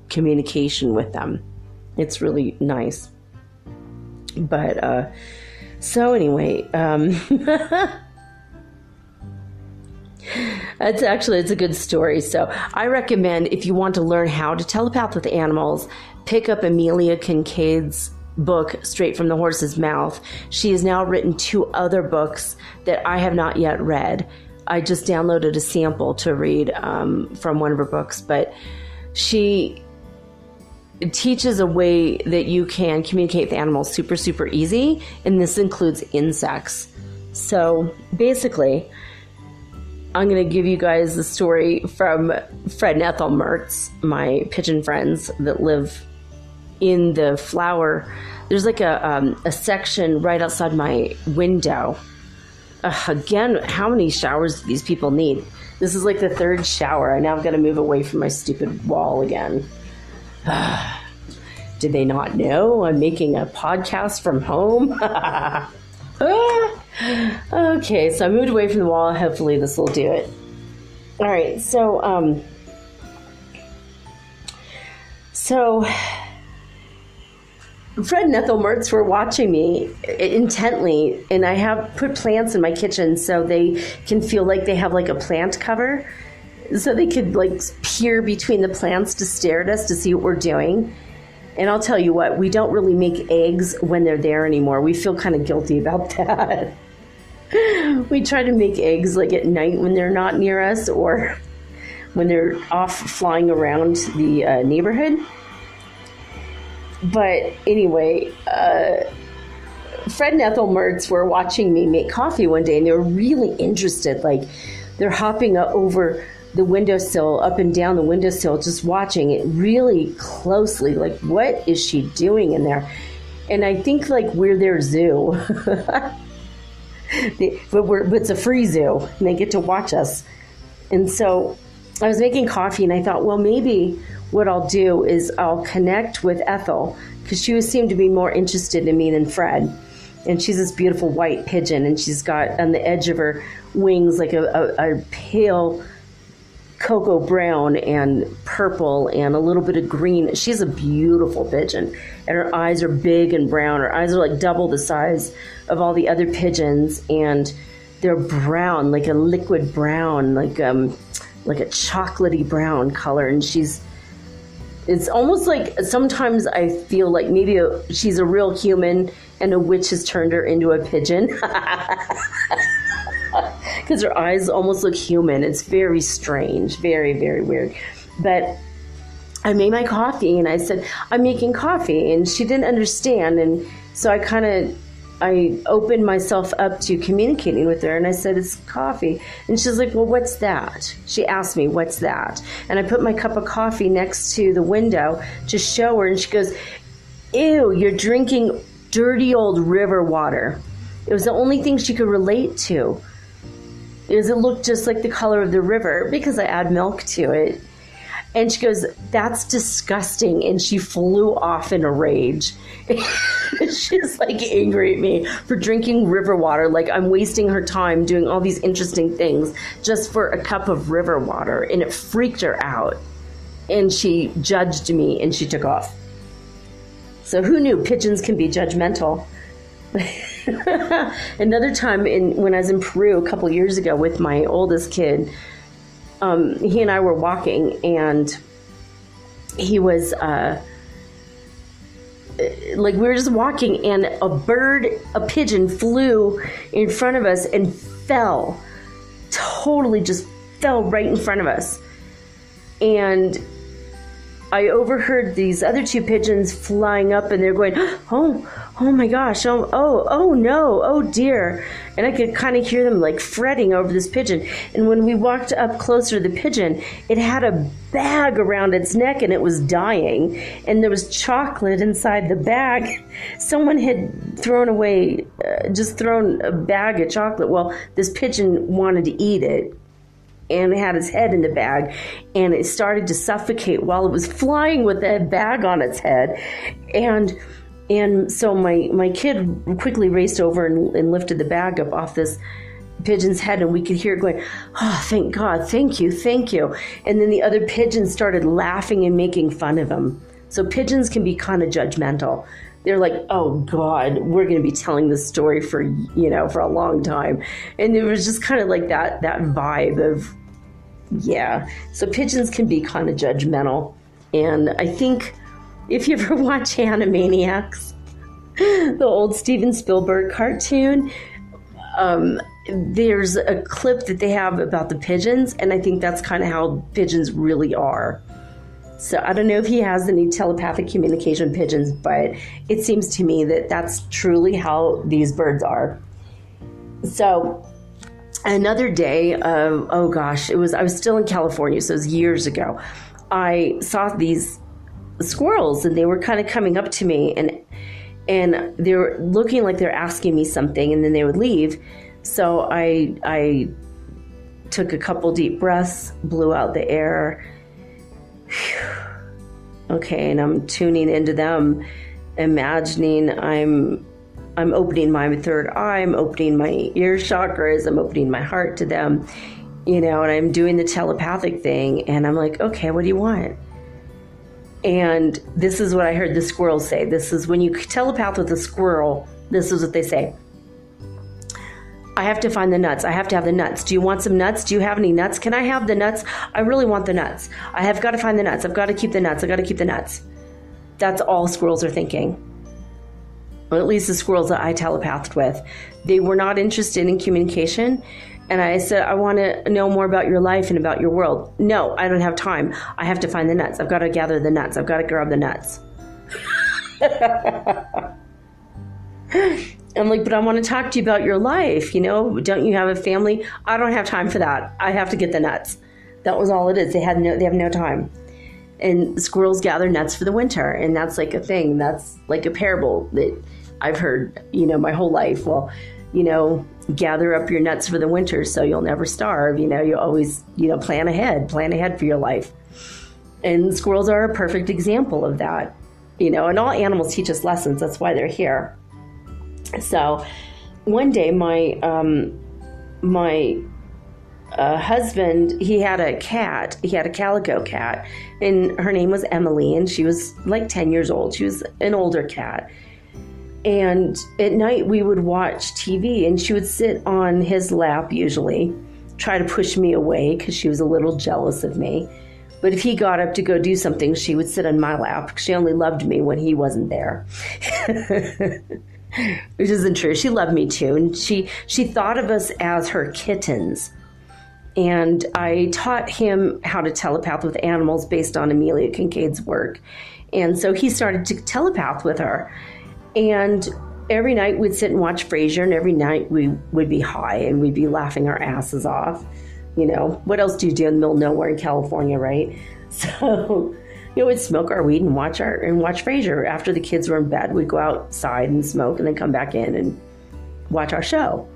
communication with them. It's really nice. But, so anyway, it's a good story. So I recommend, if you want to learn how to telepath with animals, pick up Amelia Kincade's book, Straight from the Horse's Mouth. She has now written 2 other books that I have not yet read. I just downloaded a sample to read from one of her books, but she teaches a way that you can communicate with animals super, super easy, and this includes insects. So basically, I'm going to give you guys the story from Fred and Ethel Mertz, my pigeon friends that live in the flower. There's like a section right outside my window. Again, how many showers do these people need? This is like the 3rd shower. I now have got to move away from my stupid wall again. Did they not know I'm making a podcast from home? Okay, so I moved away from the wall. Hopefully this will do it. All right, so Fred and Ethel Mertz were watching me intently, and I have put plants in my kitchen so they can feel like they have like a plant cover, so they could like peer between the plants to stare at us to see what we're doing. And I'll tell you what, we don't really make eggs when they're there anymore. We feel kind of guilty about that. We try to make eggs like at night when they're not near us, or when they're off flying around the neighborhood. But anyway, Fred and Ethel Mertz were watching me make coffee one day, and they were really interested. Like, they're hopping over the windowsill, up and down the windowsill, just watching it really closely. Like, what is she doing in there? And I think like we're their zoo. But it's a free zoo, and they get to watch us. And so I was making coffee, and I thought, well, maybe what I'll do is I'll connect with Ethel, because she seemed to be more interested in me than Fred. And she's this beautiful white pigeon, and she's got on the edge of her wings like a pale cocoa brown and purple and a little bit of green. She's a beautiful pigeon, and her eyes are big and brown. Her eyes are like double the size of all the other pigeons, and they're brown, like a liquid brown, like a chocolatey brown color. And it's almost like sometimes I feel like maybe she's a real human and a witch has turned her into a pigeon. Because her eyes almost look human. It's very strange, very, very weird. But I made my coffee, and I said, I'm making coffee. And she didn't understand. And so I opened myself up to communicating with her, and I said, it's coffee. And she's like, well, what's that? She asked me, what's that? And I put my cup of coffee next to the window to show her, and she goes, ew, you're drinking dirty old river water. It was the only thing she could relate to. It looked just like the color of the river because I add milk to it. And she goes, that's disgusting. And she flew off in a rage. She's like angry at me for drinking river water. Like I'm wasting her time doing all these interesting things just for a cup of river water. And it freaked her out. And she judged me, and she took off. So who knew pigeons can be judgmental? Another time when I was in Peru a couple years ago with my oldest kid, he and I were walking, and he was like we were just walking, and a pigeon flew in front of us and totally just fell right in front of us. And I overheard these other two pigeons flying up, and they're going, oh my gosh, oh no, oh dear. And I could kind of hear them like fretting over this pigeon. And when we walked up closer to the pigeon, it had a bag around its neck, and it was dying. And there was chocolate inside the bag. Someone had thrown a bag of chocolate. Well, this pigeon wanted to eat it, and it had its head in the bag, and it started to suffocate while it was flying with that bag on its head. And so my kid quickly raced over and lifted the bag up off this pigeon's head, and we could hear it going, oh, thank God, thank you. And then the other pigeons started laughing and making fun of him. So pigeons can be kind of judgmental. They're like, oh God, we're going to be telling this story for a long time. And it was just kind of like that vibe of, yeah. So pigeons can be kind of judgmental. And I think if you ever watch Animaniacs, the old Steven Spielberg cartoon, there's a clip that they have about the pigeons. And I think that's kind of how pigeons really are. So I don't know if he has any telepathic communication pigeons, but it seems to me that that's truly how these birds are. So another day, I was still in California, so it was years ago. I saw these squirrels, and they were kind of coming up to me, and they were looking like they're asking me something, and then they would leave. So I took a couple deep breaths, blew out the air. Okay, and I'm tuning into them, imagining I'm opening my third eye, I'm opening my ear chakras, I'm opening my heart to them, and I'm doing the telepathic thing, and I'm like, okay, what do you want? And this is what I heard the squirrels say. This is when you telepath with a squirrel, this is what they say. I have to find the nuts. I have to have the nuts. Do you want some nuts? Do you have any nuts? Can I have the nuts? I really want the nuts. I have got to find the nuts. I've got to keep the nuts. I've got to keep the nuts. That's all squirrels are thinking. Well, at least the squirrels that I telepathed with. They were not interested in communication. And I said, I want to know more about your life and about your world. No, I don't have time. I have to find the nuts. I've got to gather the nuts. I've got to grab the nuts. I'm like, but I want to talk to you about your life. Don't you have a family? I don't have time for that. I have to get the nuts. That was all it is. They have no time. And squirrels gather nuts for the winter. And that's like a thing. That's like a parable that I've heard, my whole life. Well, gather up your nuts for the winter so you'll never starve. You always, plan ahead for your life. And squirrels are a perfect example of that, and all animals teach us lessons. That's why they're here. So one day my husband, he had a calico cat, and her name was Emily, and she was like 10 years old. She was an older cat. And at night we would watch TV, and she would sit on his lap, usually try to push me away because she was a little jealous of me. But if he got up to go do something, she would sit on my lap. She only loved me when he wasn't there. Which isn't true. She loved me too. And she thought of us as her kittens. And I taught him how to telepath with animals based on Amelia Kincade's work. And so he started to telepath with her. And every night we'd sit and watch Frasier, and every night we would be high and we'd be laughing our asses off. What else do you do in the middle of nowhere in California, right? So, we'd smoke our weed and watch Frasier. After the kids were in bed, we'd go outside and smoke and then come back in and watch our show.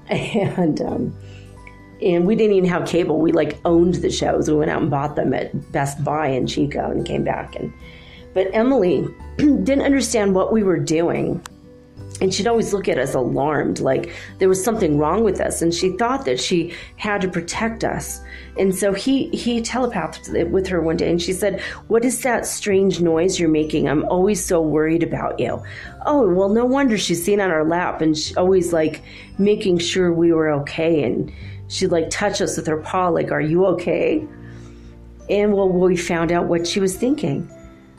And we didn't even have cable. We owned the shows. We went out and bought them at Best Buy in Chico and came back. But Emily didn't understand what we were doing. And she'd always look at us alarmed, like there was something wrong with us. And she thought that she had to protect us. And so he telepathed with her one day, and she said, "What is that strange noise you're making? I'm always so worried about you." Oh, well, no wonder. She's seen on our lap, and she always making sure we were okay. And she'd touch us with her paw, "Are you okay?" And well, we found out what she was thinking.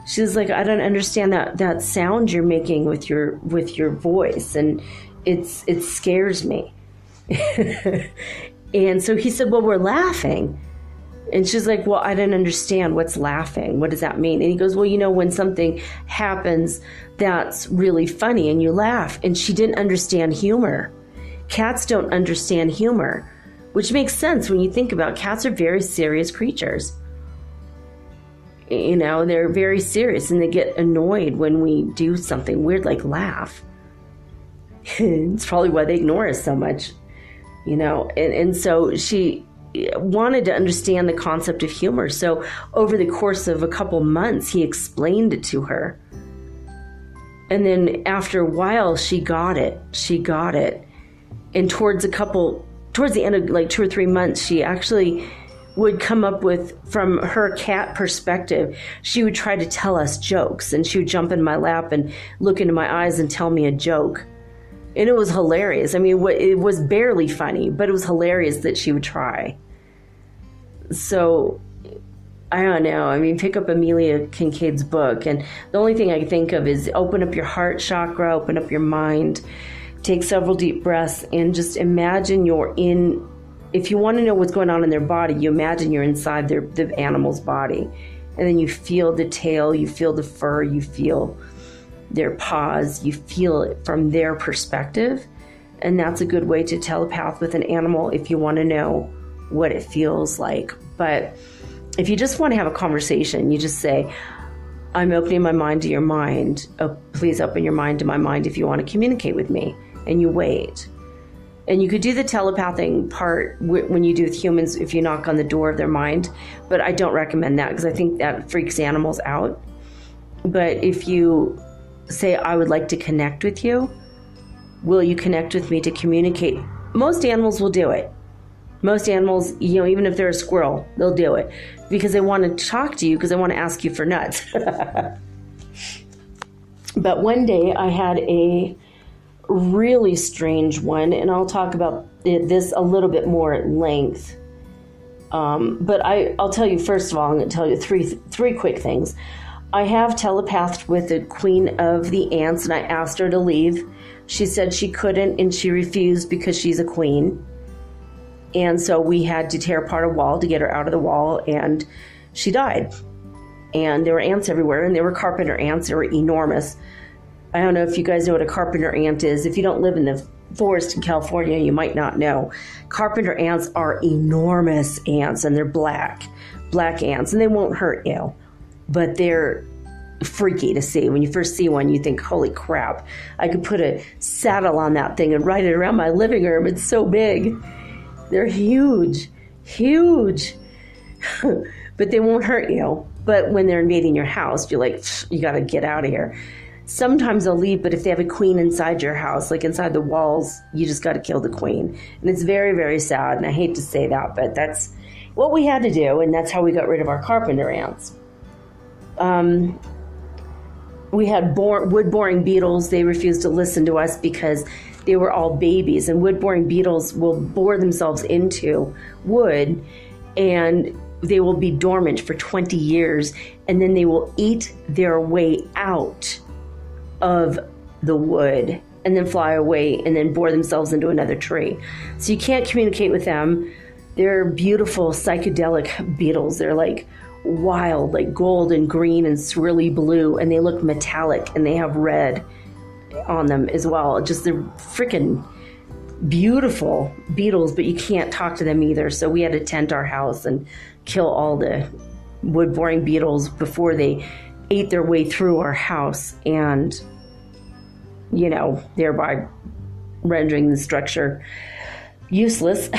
She was like, "I don't understand that sound you're making with your voice, and it scares me." And so he said, "Well, we're laughing." And she's like, "Well, I don't understand. What's laughing? What does that mean?" And he goes, "Well, when something happens that's really funny and you laugh." And she didn't understand humor. Cats don't understand humor, which makes sense when you think about it. Cats are very serious creatures. They're very serious, and they get annoyed when we do something weird like laugh. It's probably why they ignore us so much, and so she wanted to understand the concept of humor. So over the course of a couple months, he explained it to her. And then after a while, she got it. And towards the end of 2 or 3 months, she actually would come up with, from her cat perspective, she would try to tell us jokes, and she would jump in my lap and look into my eyes and tell me a joke. And it was hilarious. I mean, it was barely funny, but it was hilarious that she would try. So, I don't know. I mean, pick up Amelia Kincade's book, and the only thing I can think of is open up your heart chakra, open up your mind, take several deep breaths, and just imagine you're in. If you want to know what's going on in their body, you imagine you're inside the animal's body. And then you feel the tail, you feel the fur, you feel their paws, you feel it from their perspective. And that's a good way to telepath with an animal if you want to know what it feels like. But if you just want to have a conversation, you just say, "I'm opening my mind to your mind. Oh, please open your mind to my mind if you want to communicate with me." And you wait. And you could do the telepathing part when you do with humans if you knock on the door of their mind. But I don't recommend that because I think that freaks animals out. But if you say, "I would like to connect with you. Will you connect with me to communicate?" Most animals will do it. Most animals, even if they're a squirrel, they'll do it because they want to talk to you, because they want to ask you for nuts. But one day I had a really strange one, and I'll talk about this a little bit more at length. But I'll tell you, first of all, I'm going to tell you three quick things. I have telepathed with the queen of the ants, and I asked her to leave. She said she couldn't, and she refused because she's a queen. And so we had to tear apart a wall to get her out of the wall, and she died. And there were ants everywhere, and they were carpenter ants. They were enormous. I don't know if you guys know what a carpenter ant is. If you don't live in the forest in California, you might not know. Carpenter ants are enormous ants, and they're black ants, and they won't hurt you. But they're freaky to see. When you first see one, you think, holy crap, I could put a saddle on that thing and ride it around my living room. It's so big. They're huge, huge. But they won't hurt you. But when they're invading your house, you're like, you got to get out of here. Sometimes they'll leave, but if they have a queen inside your house, like inside the walls, you just got to kill the queen. And it's very, very sad. And I hate to say that, but that's what we had to do. And that's how we got rid of our carpenter ants. We had wood-boring beetles. They refused to listen to us because they were all babies. And wood-boring beetles will bore themselves into wood, and they will be dormant for 20 years. And then they will eat their way out of the wood and then fly away and then bore themselves into another tree. So you can't communicate with them. They're beautiful psychedelic beetles. They're like wild, like gold and green and swirly blue, and they look metallic, and they have red on them as well. Just they're freaking beautiful beetles, but you can't talk to them either. So we had to tent our house and kill all the wood-boring beetles before they ate their way through our house, and, you know, thereby rendering the structure useless.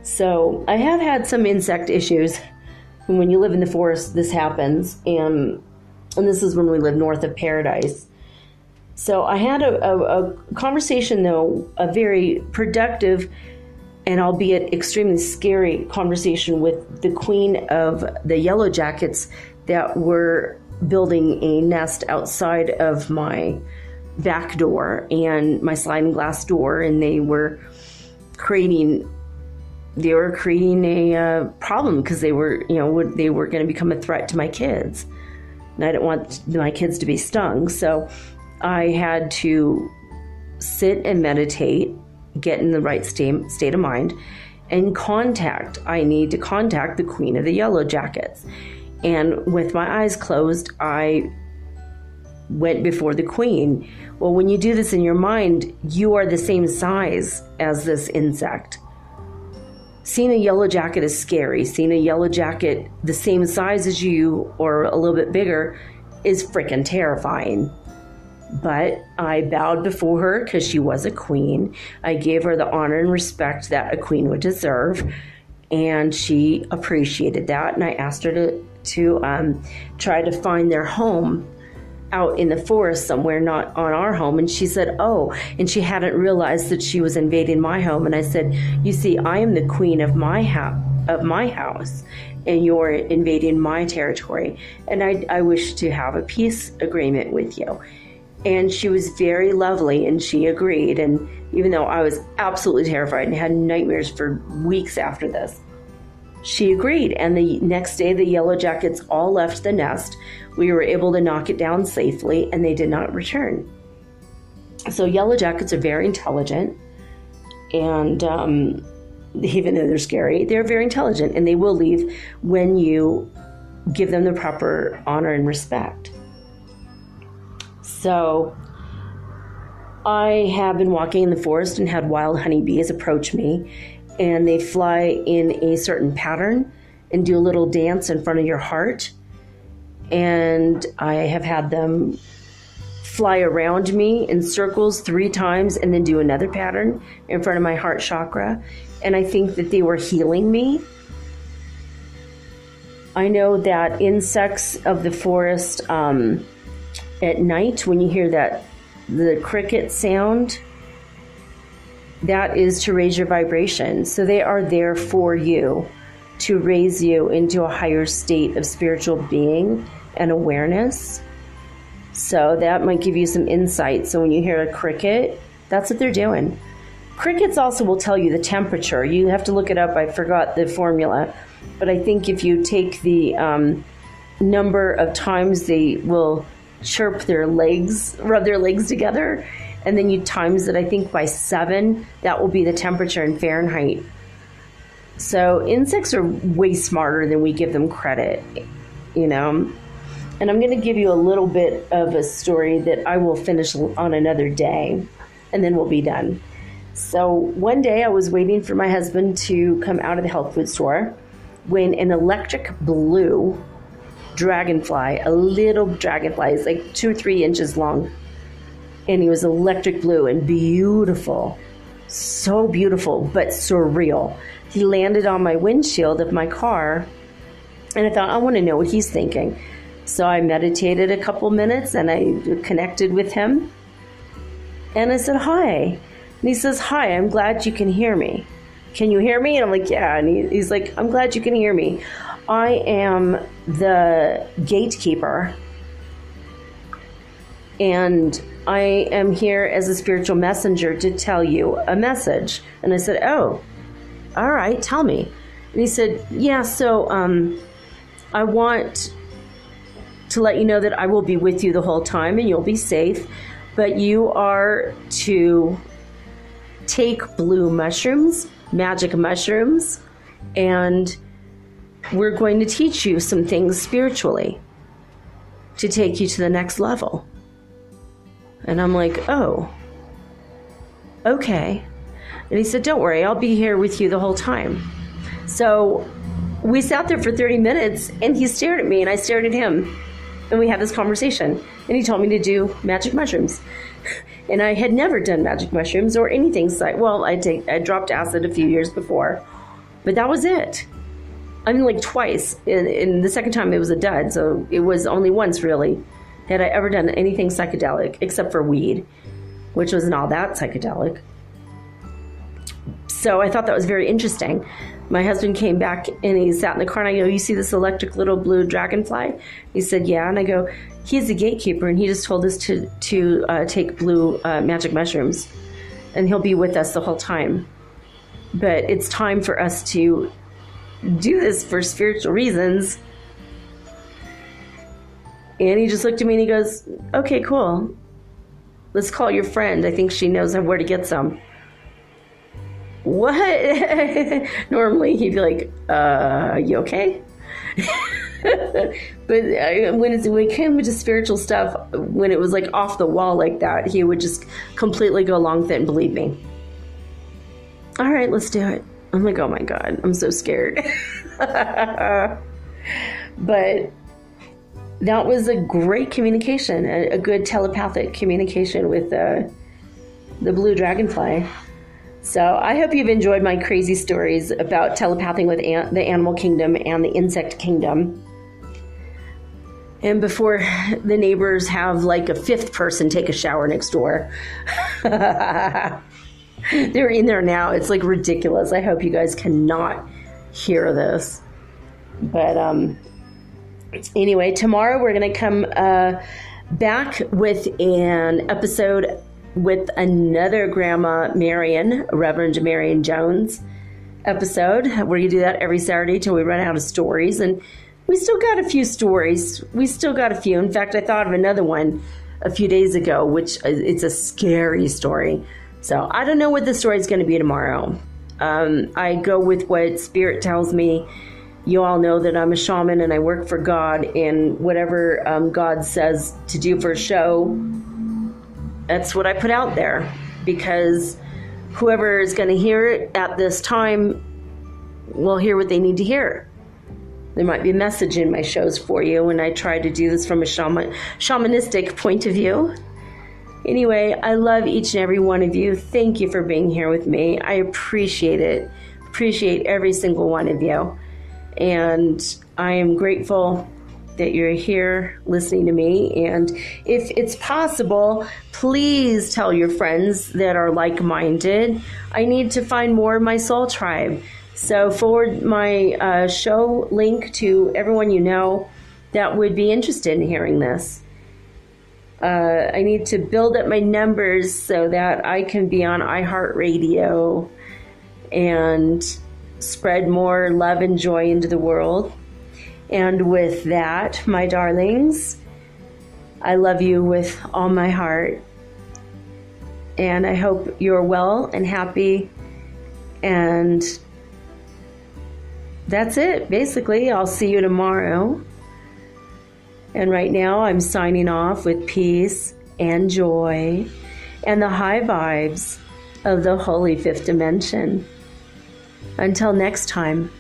So I have had some insect issues. And when you live in the forest, this happens. And this is when we live north of Paradise. So I had a conversation, though, a very productive and albeit extremely scary conversation with the queen of the yellow jackets that were building a nest outside of my back door and my sliding glass door, and they were creating a problem because they were going to become a threat to my kids, and I didn't want my kids to be stung. So I had to sit and meditate, get in the right state of mind, and I need to contact the queen of the yellow jackets. And with my eyes closed, I went before the queen. Well, when you do this in your mind, you are the same size as this insect. Seeing a yellow jacket is scary. Seeing a yellow jacket the same size as you or a little bit bigger is freaking terrifying. But I bowed before her because she was a queen. I gave her the honor and respect that a queen would deserve, and she appreciated that. And I asked her to try to find their home out in the forest somewhere, not on our home. And she said, oh, and she hadn't realized that she was invading my home. And I said, you see, I am the queen of my house, and you're invading my territory. And I wish to have a peace agreement with you. And she was very lovely, and she agreed. And even though I was absolutely terrified and had nightmares for weeks after this, she agreed. And the next day, the yellow jackets all left the nest. We were able to knock it down safely, and they did not return. So yellow jackets are very intelligent, and even though they're scary, they're very intelligent, and they will leave when you give them the proper honor and respect. So I have been walking in the forest and had wild honeybees approach me, and they fly in a certain pattern and do a little dance in front of your heart. And I have had them fly around me in circles 3 times and then do another pattern in front of my heart chakra. And I think that they were healing me. I know that insects of the forest, at night, when you hear the cricket sound, that is to raise your vibration. So they are there for you, to raise you into a higher state of spiritual being and awareness. So that might give you some insight. So when you hear a cricket, that's what they're doing. Crickets also will tell you the temperature. You have to look it up. I forgot the formula. But I think if you take the number of times they will chirp their legs, rub their legs together, and then you times it, I think, by 7, that will be the temperature in Fahrenheit. So insects are way smarter than we give them credit, you know. And I'm going to give you a little bit of a story that I will finish on another day, and then we'll be done. So one day I was waiting for my husband to come out of the health food store when an electric blue dragonfly, a little dragonfly. It's like 2 or 3 inches long. And he was electric blue and beautiful. So beautiful, but surreal. He landed on my windshield of my car, and I thought, I want to know what he's thinking. So I meditated a couple minutes, and I connected with him. And I said, hi. And he says, hi, I'm glad you can hear me. Can you hear me? And I'm like, yeah. And he's like, I'm glad you can hear me. I am the gatekeeper, and I am here as a spiritual messenger to tell you a message. And I said, oh, all right, tell me. And he said, yeah, so I want to let you know that I will be with you the whole time and you'll be safe, but you are to take blue mushrooms, magic mushrooms, and we're going to teach you some things spiritually to take you to the next level. And I'm like, oh, okay. And he said, don't worry, I'll be here with you the whole time. So we sat there for 30 minutes, and he stared at me, and I stared at him. And we had this conversation. And he told me to do magic mushrooms. And I had never done magic mushrooms or anything. Well, I dropped acid a few years before. But that was it. I mean, like twice. And the second time it was a dud. So it was only once, really, had I ever done anything psychedelic, except for weed, which wasn't all that psychedelic. So I thought that was very interesting. My husband came back and he sat in the car, and I go, you see this electric little blue dragonfly? He said, yeah. And I go, he's the gatekeeper, and he just told us to take blue magic mushrooms, and he'll be with us the whole time. But it's time for us to do this for spiritual reasons. And he just looked at me and he goes, okay, cool. Let's call your friend. I think she knows where to get some. What? Normally he'd be like, you okay? But when it came to spiritual stuff, when it was like off the wall like that, he would just completely go along with it and believe me. All right, let's do it. I'm like, oh my God, I'm so scared. But that was a great communication, a good telepathic communication with the blue dragonfly. So I hope you've enjoyed my crazy stories about telepathing with the animal kingdom and the insect kingdom. And before the neighbors have like a 5th person take a shower next door. They're in there now. It's like ridiculous. I hope you guys cannot hear this. But anyway, tomorrow we're going to come back with an episode with another Grandma Marion, Reverend Marion Jones episode. We're going to do that every Saturday till we run out of stories. And we still got a few stories. In fact, I thought of another one a few days ago, which it's a scary story. So I don't know what the story is going to be tomorrow. I go with what Spirit tells me. You all know that I'm a shaman and I work for God, and whatever God says to do for a show, that's what I put out there, because whoever is going to hear it at this time will hear what they need to hear. There might be a message in my shows for you, and I try to do this from a shamanistic point of view. Anyway, I love each and every one of you. Thank you for being here with me. I appreciate it. Appreciate every single one of you. And I am grateful that you're here listening to me. And if it's possible, please tell your friends that are like-minded. I need to find more of my soul tribe. So forward my show link to everyone you know that would be interested in hearing this. I need to build up my numbers so that I can be on iHeartRadio and spread more love and joy into the world. And with that, my darlings, I love you with all my heart. And I hope you're well and happy. And that's it, basically. I'll see you tomorrow. And right now, I'm signing off with peace and joy and the high vibes of the Holy Fifth Dimension. Until next time.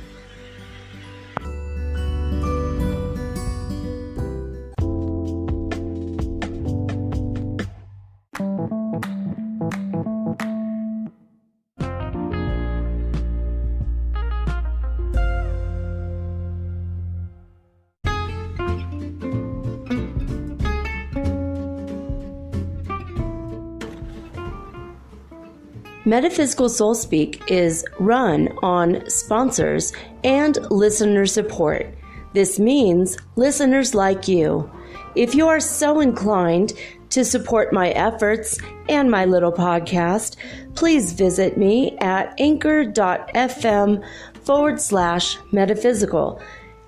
Metaphysical Soul Speak is run on sponsors and listener support. This means listeners like you. If you are so inclined to support my efforts and my little podcast, please visit me at anchor.fm/metaphysical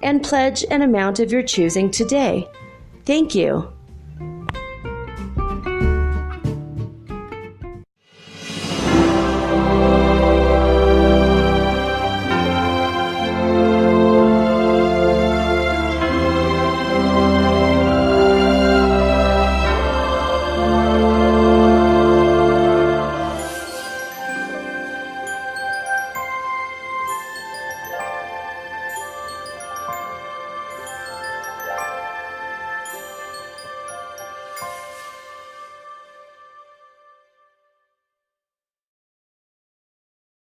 and pledge an amount of your choosing today. Thank you.